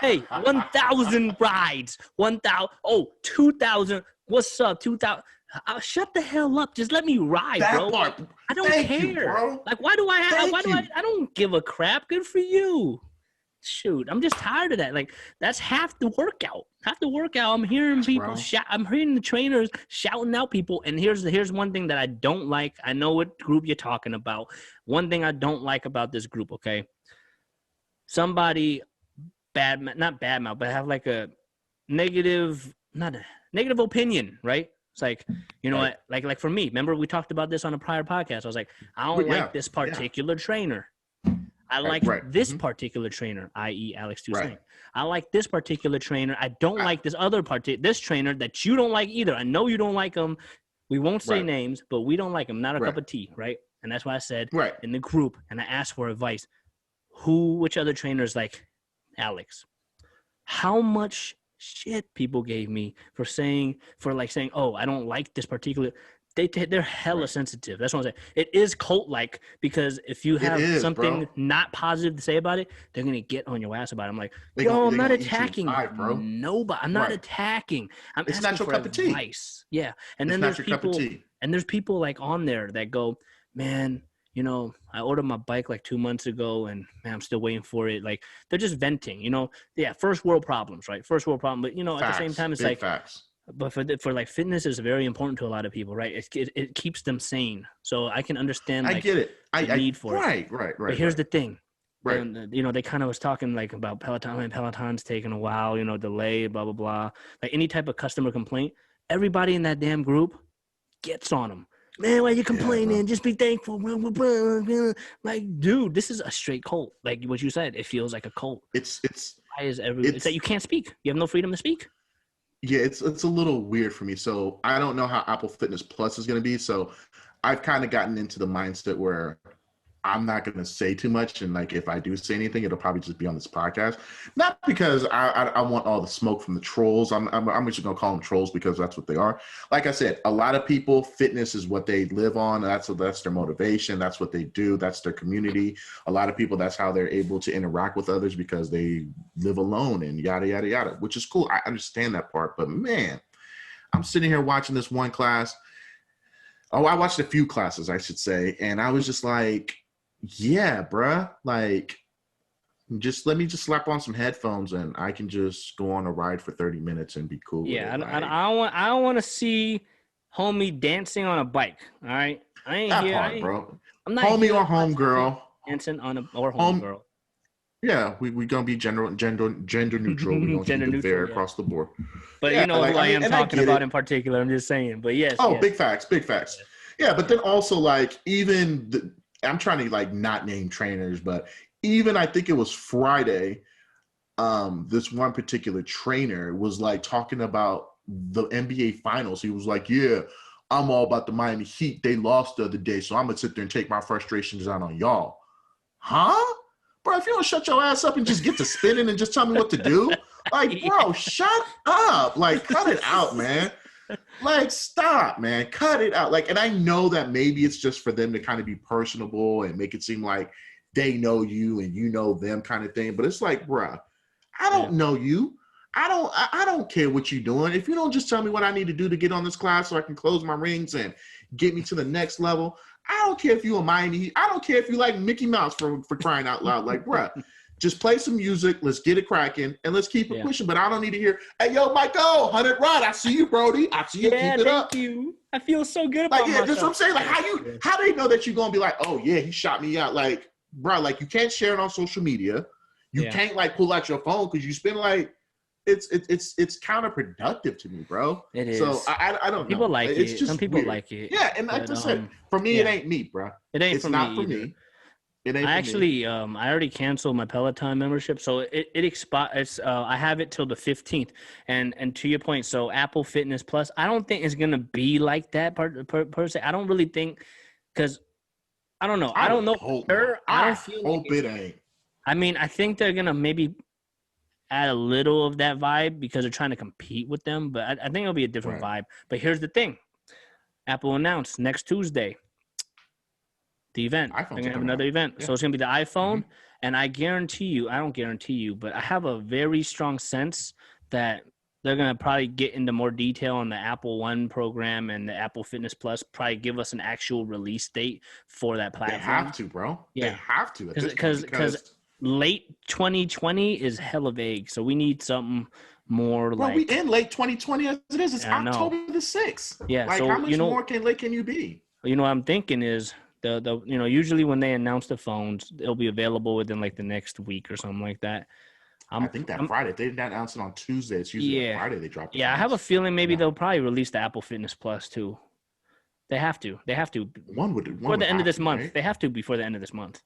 Hey, 1,000 rides. 1,000. Oh, 2,000. What's up? 2,000. Shut the hell up. Just let me ride, bro. I don't care. You, bro. Like, why do I don't give a crap. Good for you. Shoot, I'm just tired of that. Like, that's half the workout. I'm hearing people shout. I'm hearing the trainers shouting out people. And here's one thing that I don't like. I know what group you're talking about. One thing I don't like about this group, okay? Somebody not badmouth, but have like a negative opinion, right? It's like, you know what? Like for me, remember we talked about this on a prior podcast. I was like, I don't like this particular trainer. I like this particular trainer, i.e. Alex Toussaint. I like this particular trainer. I don't like this trainer that you don't like either. I know you don't like him. We won't say names, but we don't like him. Not a cup of tea, right? And that's why I said in the group, and I asked for advice. Which other trainers like Alex? How much shit people gave me for saying, oh, I don't like this particular. They're hella sensitive. That's what I'm saying. It is cult-like because if you have something not positive to say about it, they're gonna get on your ass about it. I'm like, I'm not attacking nobody. I'm not attacking. I'm asking for advice. Yeah, and then there's people like on there that go, man, you know, I ordered my bike like 2 months ago, and man, I'm still waiting for it. Like they're just venting, you know. Yeah, first world problems, right? First world problem, but you know, at the same time, it's like. But for like fitness is very important to a lot of people, right? It keeps them sane. So I can understand. Like, I get it. The need for it. Right. But here's the thing. Right. And, you know, they kind of was talking like about Peloton, and Peloton's taking a while, you know, delay, blah, blah, blah. Like any type of customer complaint, everybody in that damn group gets on them. Man, why you complaining? Just be thankful. Like, dude, this is a straight cult. Like what you said, it feels like a cult. It's that you can't speak. You have no freedom to speak. Yeah, it's a little weird for me. So I don't know how Apple Fitness Plus is going to be. So I've kind of gotten into the mindset where I'm not going to say too much. And like, if I do say anything, it'll probably just be on this podcast. Not because I want all the smoke from the trolls. I'm just going to call them trolls because that's what they are. Like I said, a lot of people, fitness is what they live on. That's their motivation. That's what they do. That's their community. A lot of people, that's how they're able to interact with others because they live alone and yada, yada, yada, which is cool. I understand that part. But man, I'm sitting here watching this one class. Oh, I watched a few classes, I should say. And I was just like, yeah, bruh, like, just let me just slap on some headphones and I can just go on a ride for 30 minutes and be cool. Yeah, I don't want to see homie dancing on a bike. All right, I ain't that here, part, bro. I'm not homie or homegirl dancing on or homegirl. Yeah, we gonna be gender neutral. We gonna keep it fair across the board. But yeah, you know who I am talking about in particular. I'm just saying. But yes. Oh, yes. Big facts. Yeah, but then also like even I'm trying to like not name trainers, but even I think it was Friday, this one particular trainer was like talking about the NBA finals. He was like, yeah, I'm all about the Miami Heat. They lost the other day, so I'm gonna sit there and take my frustrations out on y'all. Huh? Bro, if you don't shut your ass up and just get to spinning and just tell me what to do, like, bro, shut up. Like, cut it out, man. Like, stop, man. Cut it out. Like, and I know that maybe it's just for them to kind of be personable and make it seem like they know you and you know them kind of thing. But it's like, bro, I don't know you. I don't care what you're doing. If you don't just tell me what I need to do to get on this class so I can close my rings and get me to the next level, I don't care if you a Miami Heat. I don't care if you like Mickey Mouse for crying out loud. Like, bro, just play some music. Let's get it cracking and let's keep it pushing. But I don't need to hear, hey, yo, MikeO, 100 Rod. I see you, Brody. I see you. Keep it up. Thank you. I feel so good about myself. That's what I'm saying. Like, how do they know that you're gonna be like, oh yeah, he shot me out? Like, bro, like you can't share it on social media. You can't like pull out your phone because you spend like it's counterproductive to me, bro. It is. So I don't know. People like it's it. Just Some people weird. like it. Yeah, and like I said, for me, it ain't me, bro. It's not for me. It ain't. I already canceled my Peloton membership, so it expires. I have it till the 15th. And to your point, so Apple Fitness Plus, I don't think it's gonna be like that per se. I don't really think because I don't know. I don't know. I hope it ain't. I mean, I think they're gonna maybe add a little of that vibe because they're trying to compete with them, but I think it'll be a different vibe. But here's the thing: Apple announced next Tuesday the event. They're gonna have another event, so it's gonna be the iPhone. And I guarantee you, I don't guarantee you, but I have a very strong sense that they're gonna probably get into more detail on the Apple One program and the Apple Fitness Plus. Probably give us an actual release date for that platform. They have to, bro. Yeah, they have to because late 2020 is hella vague, so we need something more like. Well, we in late 2020 as it is. It's October the 6th. Yeah, like so how much more can you be? You know, what I'm thinking is the usually when they announce the phones, it'll be available within like the next week or something like that. I think Friday. They didn't announce it on Tuesday. It's usually on Friday they drop it. Yeah, I have a feeling maybe they'll probably release the Apple Fitness Plus too. They have to. One would before the end of this month. Right? They have to before the end of this month.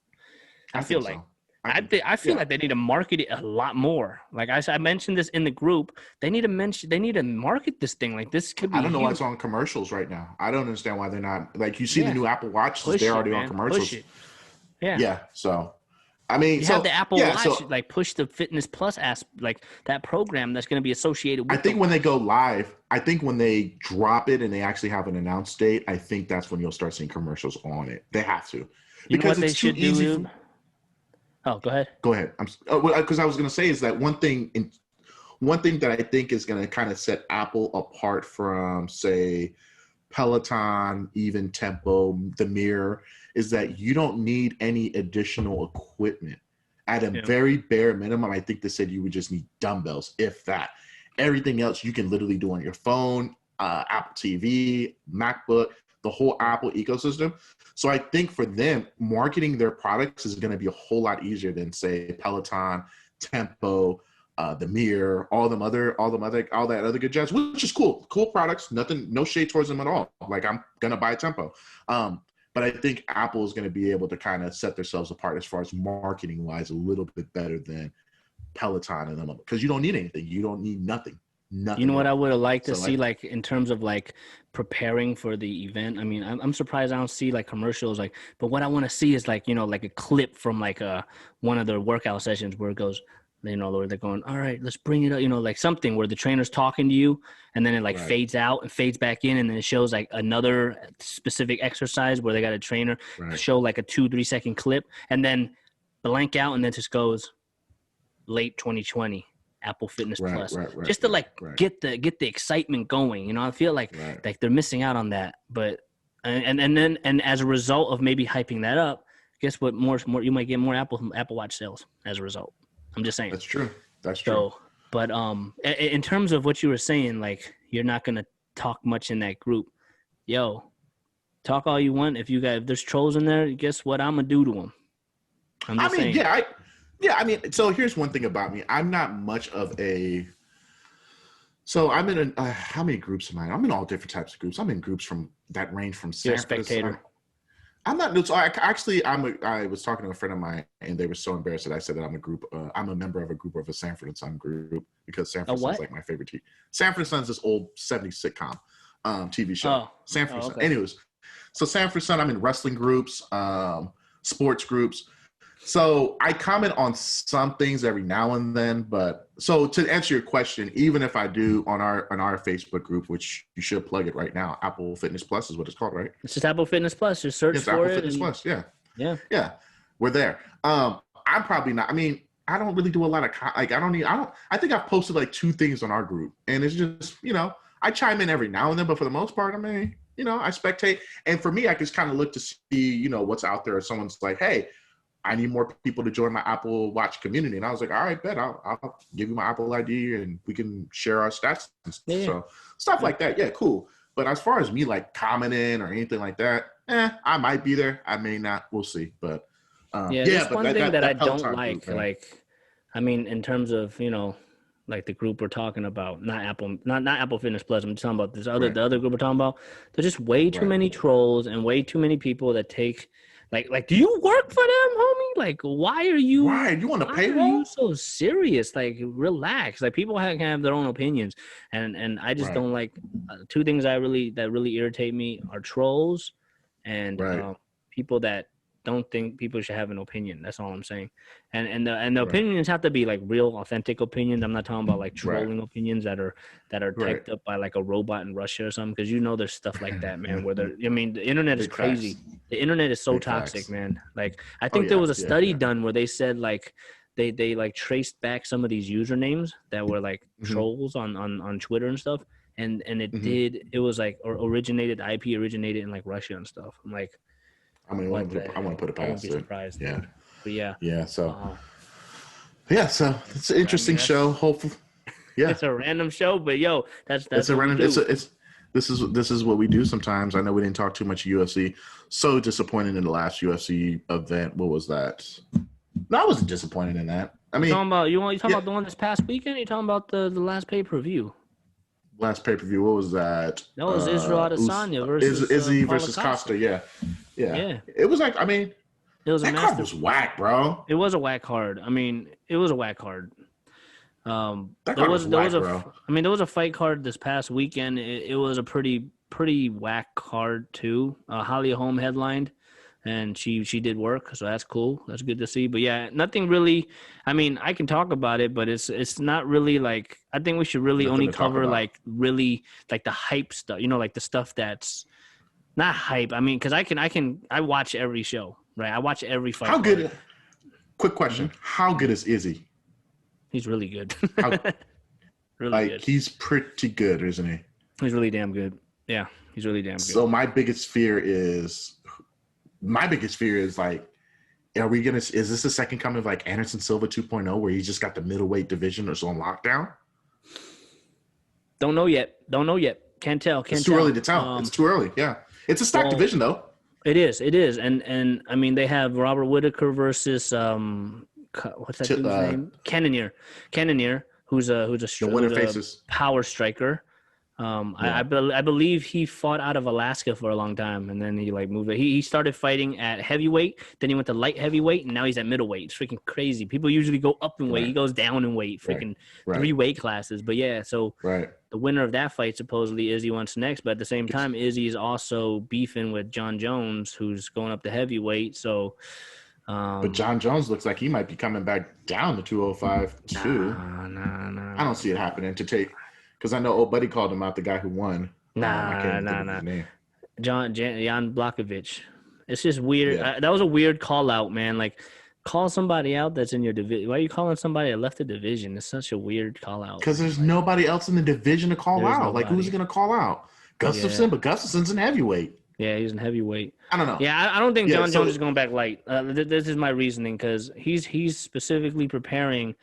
I feel like. I feel like they need to market it a lot more. Like I mentioned this in the group. They need to market this thing. Like this could be. I don't know why it's on commercials right now. I don't understand why they're not. Like you see the new Apple Watches, they're already on commercials. Yeah. So, I mean, you have the Apple Watch like push the Fitness Plus like that program that's going to be associated with. I think when they go live, I think when they drop it and they actually have an announced date, I think that's when you'll start seeing commercials on it. They have to, because it's too easy. Oh, go ahead. Go ahead. Because I was going to say is that one thing that I think is going to kind of set Apple apart from, say, Peloton, even Tempo, the Mirror, is that you don't need any additional equipment. At a very bare minimum, I think they said you would just need dumbbells, if that. Everything else you can literally do on your phone, Apple TV, MacBook, the whole Apple ecosystem. So I think for them, marketing their products is going to be a whole lot easier than, say, Peloton, Tempo, the Mirror, all that other good jazz, which is cool products. No shade towards them at all. Like I'm gonna buy Tempo, but I think Apple is going to be able to kind of set themselves apart as far as marketing wise, a little bit better than Peloton and them, because you don't need anything. You don't need nothing. Nothing. You know what I would have liked to see, like in terms of like preparing for the event. I mean, I'm surprised I don't see like commercials, like. But what I want to see is like, you know, like a clip from like one of their workout sessions where it goes, you know, where they're going, all right, let's bring it up, you know, like something where the trainer's talking to you, and then it like fades out and fades back in, and then it shows like another specific exercise where they got a trainer show like a 2-3 second clip, and then blank out, and then just goes late 2020. Apple Fitness Plus, just to get the excitement going. You know, I feel like they're missing out on that. But and as a result of maybe hyping that up, guess what? More you might get more Apple Watch sales as a result. I'm just saying. That's true. So, but in terms of what you were saying, like you're not gonna talk much in that group. Yo, talk all you want. If there's trolls in there, guess what I'm gonna do to them? I'm just saying. Yeah, I mean, so here's one thing about me. I'm not much of a – so I'm in how many groups am I in? I'm in all different types of groups. I'm in groups that range from You're a spectator. I'm not – so I was talking to a friend of mine, and they were so embarrassed that I said that I'm a member of a group of a Sanford & Son group, because Sanford & Son's like my favorite TV. Sanford & Son's this old 70s sitcom TV show. Sanford & Son. Anyways, so Sanford & Son, I'm in wrestling groups, sports groups. So I comment on some things every now and then, but so to answer your question, even if I do on our Facebook group, which you should plug it right now, Apple Fitness Plus is what it's called, right? It's just Apple Fitness Plus. Just search for Apple it. Fitness Plus, yeah, we're there. I'm probably not. I mean, I don't really do a lot of I think I've posted like 2 things on our group, and it's just, you know, I chime in every now and then, but for the most part, I mean, you know, I spectate, and for me, I just kind of look to see, you know, what's out there. If someone's like, hey, I need more people to join my Apple Watch community. And I was like, all right, bet I'll give you my Apple ID and we can share our stats. So stuff like that. Yeah, cool. But as far as me like commenting or anything like that, I might be there. I may not. We'll see. But there's one thing that I don't like. Group, like, I mean, in terms of, you know, like the group we're talking about, not Apple Fitness Plus. I'm just talking about the other group we're talking about. There's just way too many trolls and way too many people that take. Like, do you work for them, homie? Like, why are you? Why you want to pay? Why are you so serious? Like, relax. Like, people can have their own opinions, and I just don't like 2 things that really irritate me are trolls, and people that don't think people should have an opinion. That's all I'm saying. And the opinions have to be like real, authentic opinions. I'm not talking about like trolling opinions that are typed up by like a robot in Russia or something. Because you know there's stuff like that, man. Where the internet is crazy. The internet is so toxic, man. Like I think there was a study done where they said like they like traced back some of these usernames that were like trolls on Twitter and stuff. And it was like originated in like Russia and stuff. I'm like. I mean, I want to put it past it. I wouldn't be surprised. Yeah. But yeah. So it's an interesting show. Hopefully, it's a random show, but yo, that's it's a random. This is what we do sometimes. I know we didn't talk too much UFC. So disappointed in the last UFC event. What was that? No, I wasn't disappointed in that. I mean, you talking about the one this past weekend? Or you talking about the last pay-per-view? Last pay-per-view, what was that? That was Israel Adesanya versus Izzy versus Costa. Yeah. It was like, I mean, It was that card was whack, bro. It was a whack card. I mean, it was a whack card. That card was whack, bro. I mean, there was a fight card this past weekend. It was a pretty whack card too. Holly Holm headlined, and she did work, so that's cool. That's good to see. But yeah, nothing really. I mean, I can talk about it, but it's not really like. I think we should really only cover like really like the hype stuff. You know, like the stuff that's not hype. I mean, because I watch every show, right? I watch every fight. How good? Quick question: How good is Izzy? He's really good. Really good. He's pretty good, isn't he? He's really damn good. Yeah, he's really damn good. So my biggest fear is like, is this the second coming of like Anderson Silva 2.0 where he just got the middleweight division or so on lockdown? Don't know yet. Can't tell. It's too early to tell. It's too early. Yeah. It's a stacked division though. It is. And I mean, they have Robert Whittaker versus what's that dude's name? Cannonier, who's a power striker. I believe he fought out of Alaska for a long time, and then he like moved. He started fighting at heavyweight, then he went to light heavyweight, and now he's at middleweight. It's freaking crazy. People usually go up in weight. He goes down in weight, freaking 3 weight classes. But yeah, so the winner of that fight supposedly Izzy wants next. But at the same time, Izzy is also beefing with John Jones, who's going up to heavyweight. So. But John Jones looks like he might be coming back down to 205 too. Nah. I don't see it happening to take. Because I know old buddy called him out, the guy who won. Nah. Jan Blachowicz. It's just weird. Yeah. That was a weird call out, man. Like, call somebody out that's in your division. Why are you calling somebody that left the division? It's such a weird call out. Because there's nobody else in the division to call out. Nobody. Like, who's he going to call out? Gustafson, but Gustafson's in heavyweight. Yeah, he's in heavyweight. I don't know. Yeah, I don't think John Jones is going back light. This is my reasoning because he's specifically preparing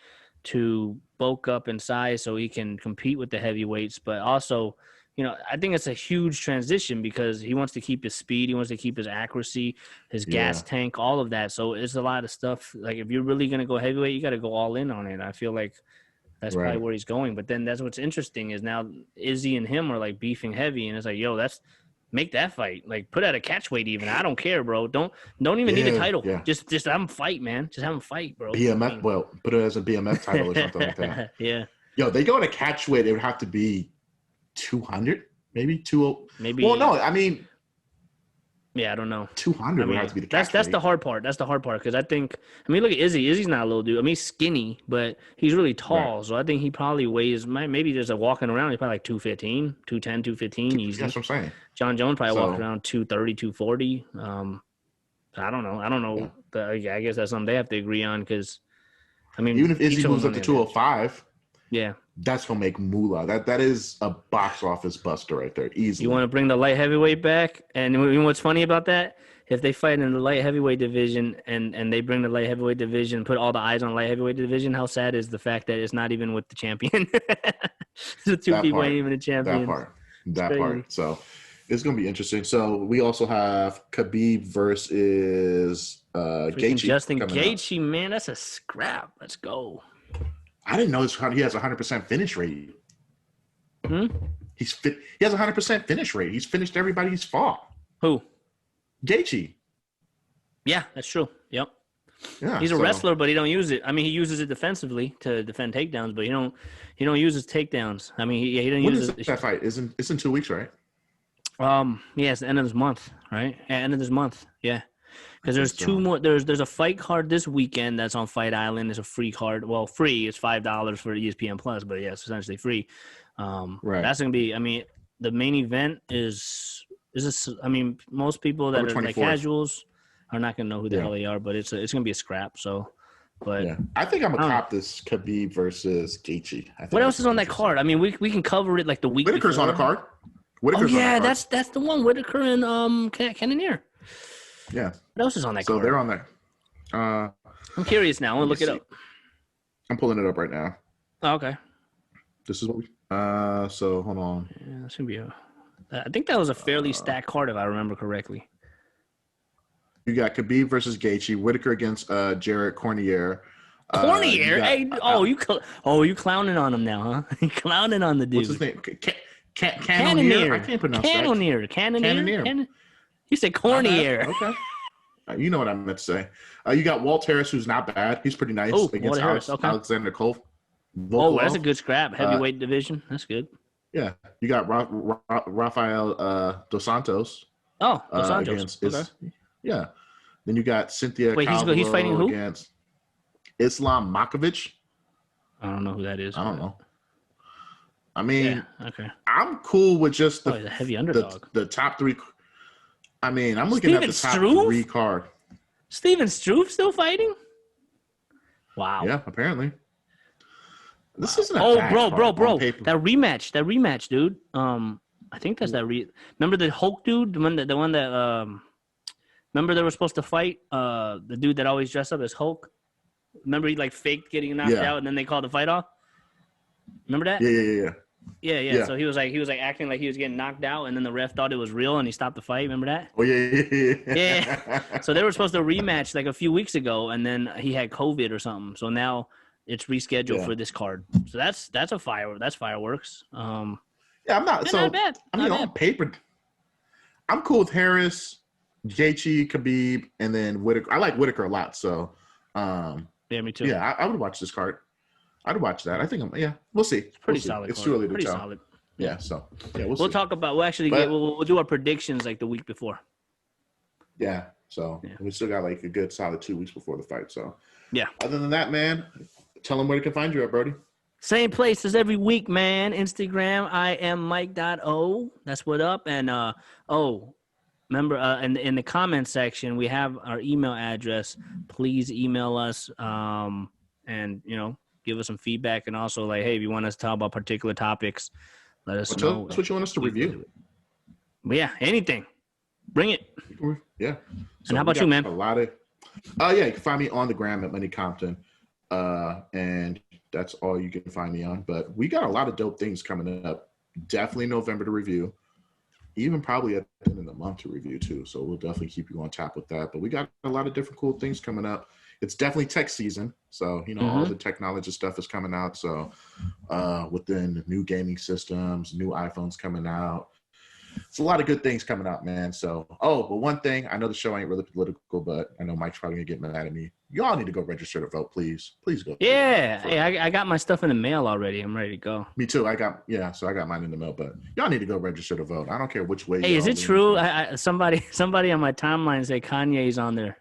to bulk up in size so he can compete with the heavyweights. But also, you know, I think it's a huge transition because he wants to keep his speed. He wants to keep his accuracy, his gas tank, all of that. So it's a lot of stuff. Like, if you're really going to go heavyweight, you got to go all in on it. I feel like that's probably where he's going. But then that's what's interesting is now Izzy and him are, like, beefing heavy. And it's like, yo, make that fight. Like, put out a catch weight even. I don't care, bro. Don't even need a title. Yeah. Just have him fight, man. Just have him fight, bro. BMF, well, put it as a BMF title or something like that. Yeah. Yo, they go to catch weight, it would have to be 200, maybe 20. Maybe. Well, no, I mean. Yeah, I don't know. 200 would have to be the catch weight. That's the hard part. That's the hard part because I think. I mean, look at Izzy. Izzy's not a little dude. I mean, he's skinny, but he's really tall. Right. So I think he probably weighs. Maybe there's a walking around. He's probably like 215, 210, 215. Easy. That's what I'm saying. John Jones probably walks around 230, 240. I don't know. Yeah. I guess that's something they have to agree on because. I mean, even if Izzy moves up to 205. Yeah. That's gonna make moolah. That is a box office buster right there. Easily. You want to bring the light heavyweight back? And you know what's funny about that? If they fight in the light heavyweight division and they bring the light heavyweight division, put all the eyes on light heavyweight division, how sad is the fact that it's not even with the champion? The two people ain't even the champions. That part. So it's gonna be interesting. So we also have Khabib versus Gaethje. Justin Gaethje, man, that's a scrap. Let's go. I didn't know he has a 100% finish rate. Hmm? He has a 100% finish rate. He's finished everybody he's fought. Who? Gaethje. Yeah, that's true. Yep. Yeah, he's a wrestler, but he don't use it. I mean, he uses it defensively to defend takedowns, but he don't use his takedowns. I mean, he didn't use it. That fight it's in 2 weeks, right? Yeah, it's the end of this month, right? End of this month, yeah. Because there's two more. There's a fight card this weekend that's on Fight Island. It's a free card. Well, free. It's $5 for ESPN Plus, but yeah, it's essentially free. Right. That's gonna be. I mean, the main event is this. I mean, most people that are like casuals are not gonna know who the hell they are, but it's gonna be a scrap. So, but yeah. I think I'm gonna cop this Khabib versus Gaethje. What else is on that card? I mean, we can cover it like the week. Whitaker's on the card. Whitaker's on the card. That's the one. Whitaker and Cannonier. Yeah. What else is on that card? So they're on there. I'm curious now. I want to look it up. I'm pulling it up right now. Oh, okay. This is what we. So hold on. Yeah, that should be I think that was a fairly stacked card if I remember correctly. You got Khabib versus Gaethje, Whitaker against Jared Cormier. Cormier? You clowning on him now, huh? You clowning on the dude. What's his name? Cannonier. I can't pronounce Cannonier. that. Cannonier. You said Cormier. Okay. You know what I meant to say. You got Walt Harris, who's not bad. He's pretty nice against Harris. Okay. Alexander Volkov. Oh, that's a good scrap. Heavyweight division. That's good. Yeah. You got Rafael Dos Santos. Oh, Dos Santos. Yeah. Then you got Cynthia Calvillo he's fighting who? Against Islam Makhachev. I don't know who that is. I don't know. I mean, okay. I'm cool with just the heavy underdog. The top three. I mean, I'm looking at the top three card. Steven Struve still fighting? Wow. Yeah, apparently. This isn't bro. That rematch, dude. I think that's that. Remember the Hulk dude, the one that remember they were supposed to fight the dude that always dressed up as Hulk. Remember he like faked getting knocked out, and then they called the fight off. Remember that? Yeah. So he was like acting like he was getting knocked out, and then the ref thought it was real, and he stopped the fight. Remember that? Oh yeah. So they were supposed to rematch like a few weeks ago, and then he had COVID or something. So now it's rescheduled for this card. So that's fireworks. I'm not. So not bad. I mean, on paper, I'm cool with Harris, Gaethje, Khabib, and then Whitaker. I like Whitaker a lot. So yeah, me too. Yeah, I would watch this card. I'd watch that. I think we'll see. It's pretty solid. It's too early to tell. Solid. Yeah, so we'll talk about. We'll do our predictions like the week before. Yeah. So we still got like a good solid 2 weeks before the fight. So yeah. Other than that, man, tell them where they can find you at, Brody. Same place as every week, man. Instagram, I am Mike.O. That's what up. And remember in the comment section we have our email address. Please email us and give us some feedback, and also like, hey, if you want us to talk about particular topics, let us know. That's what you want us to review. But yeah, anything. Bring it. Yeah. So and how about you, man? A lot of you can find me on the gram at MoneyCompton. And that's all you can find me on. But we got a lot of dope things coming up. Definitely November to review. Even probably at the end of the month to review too. So we'll definitely keep you on top with that. But we got a lot of different cool things coming up. It's definitely tech season. So, all the technology stuff is coming out. So within new gaming systems, new iPhones coming out. It's a lot of good things coming out, man. So, but one thing, I know the show ain't really political, but I know Mike's probably gonna get mad at me. Y'all need to go register to vote, please. Please go. Yeah. Hey, I got my stuff in the mail already. I'm ready to go. Me too. So I got mine in the mail, but y'all need to go register to vote. I don't care which way. Hey, is it true? Somebody on my timeline say Kanye's on there.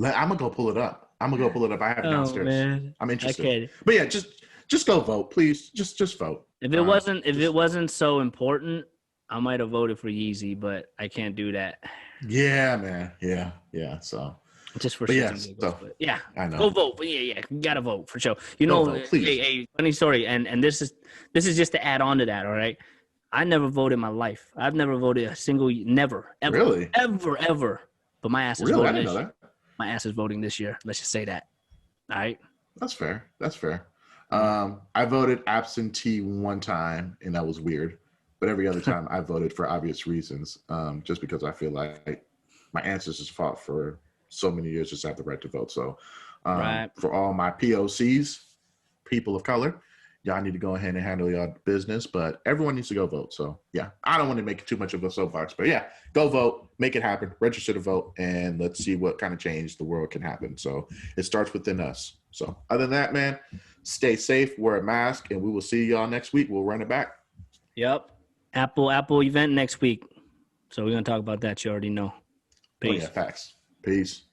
I'm gonna go pull it up. I have it downstairs. Man. I'm interested. Okay. But yeah, just go vote, please. Just vote. If it wasn't so important, I might have voted for Yeezy, but I can't do that. Yeah, man. Yeah. So just for yeah, I know. Go vote. But yeah, you gotta vote for sure. Vote, please. Hey, funny story, and this is just to add on to that. All right, I never voted in my life. I've never voted never, ever, really, ever. But my ass is voting. I didn't know that. My ass is voting this year. Let's just say that. All right. That's fair. I voted absentee one time, and that was weird. But every other time, I voted for obvious reasons, just because I feel like my ancestors fought for so many years just to have the right to vote. So for all my POCs, people of color, y'all need to go ahead and handle your business, but everyone needs to go vote. So yeah, I don't want to make it too much of a soapbox, but yeah, go vote, make it happen, register to vote, and let's see what kind of change the world can happen. So it starts within us. So other than that, man, stay safe, wear a mask, and we will see y'all next week. We'll run it back. Yep. Apple event next week. So we're going to talk about that. You already know. Peace. Oh, yeah, facts. Peace.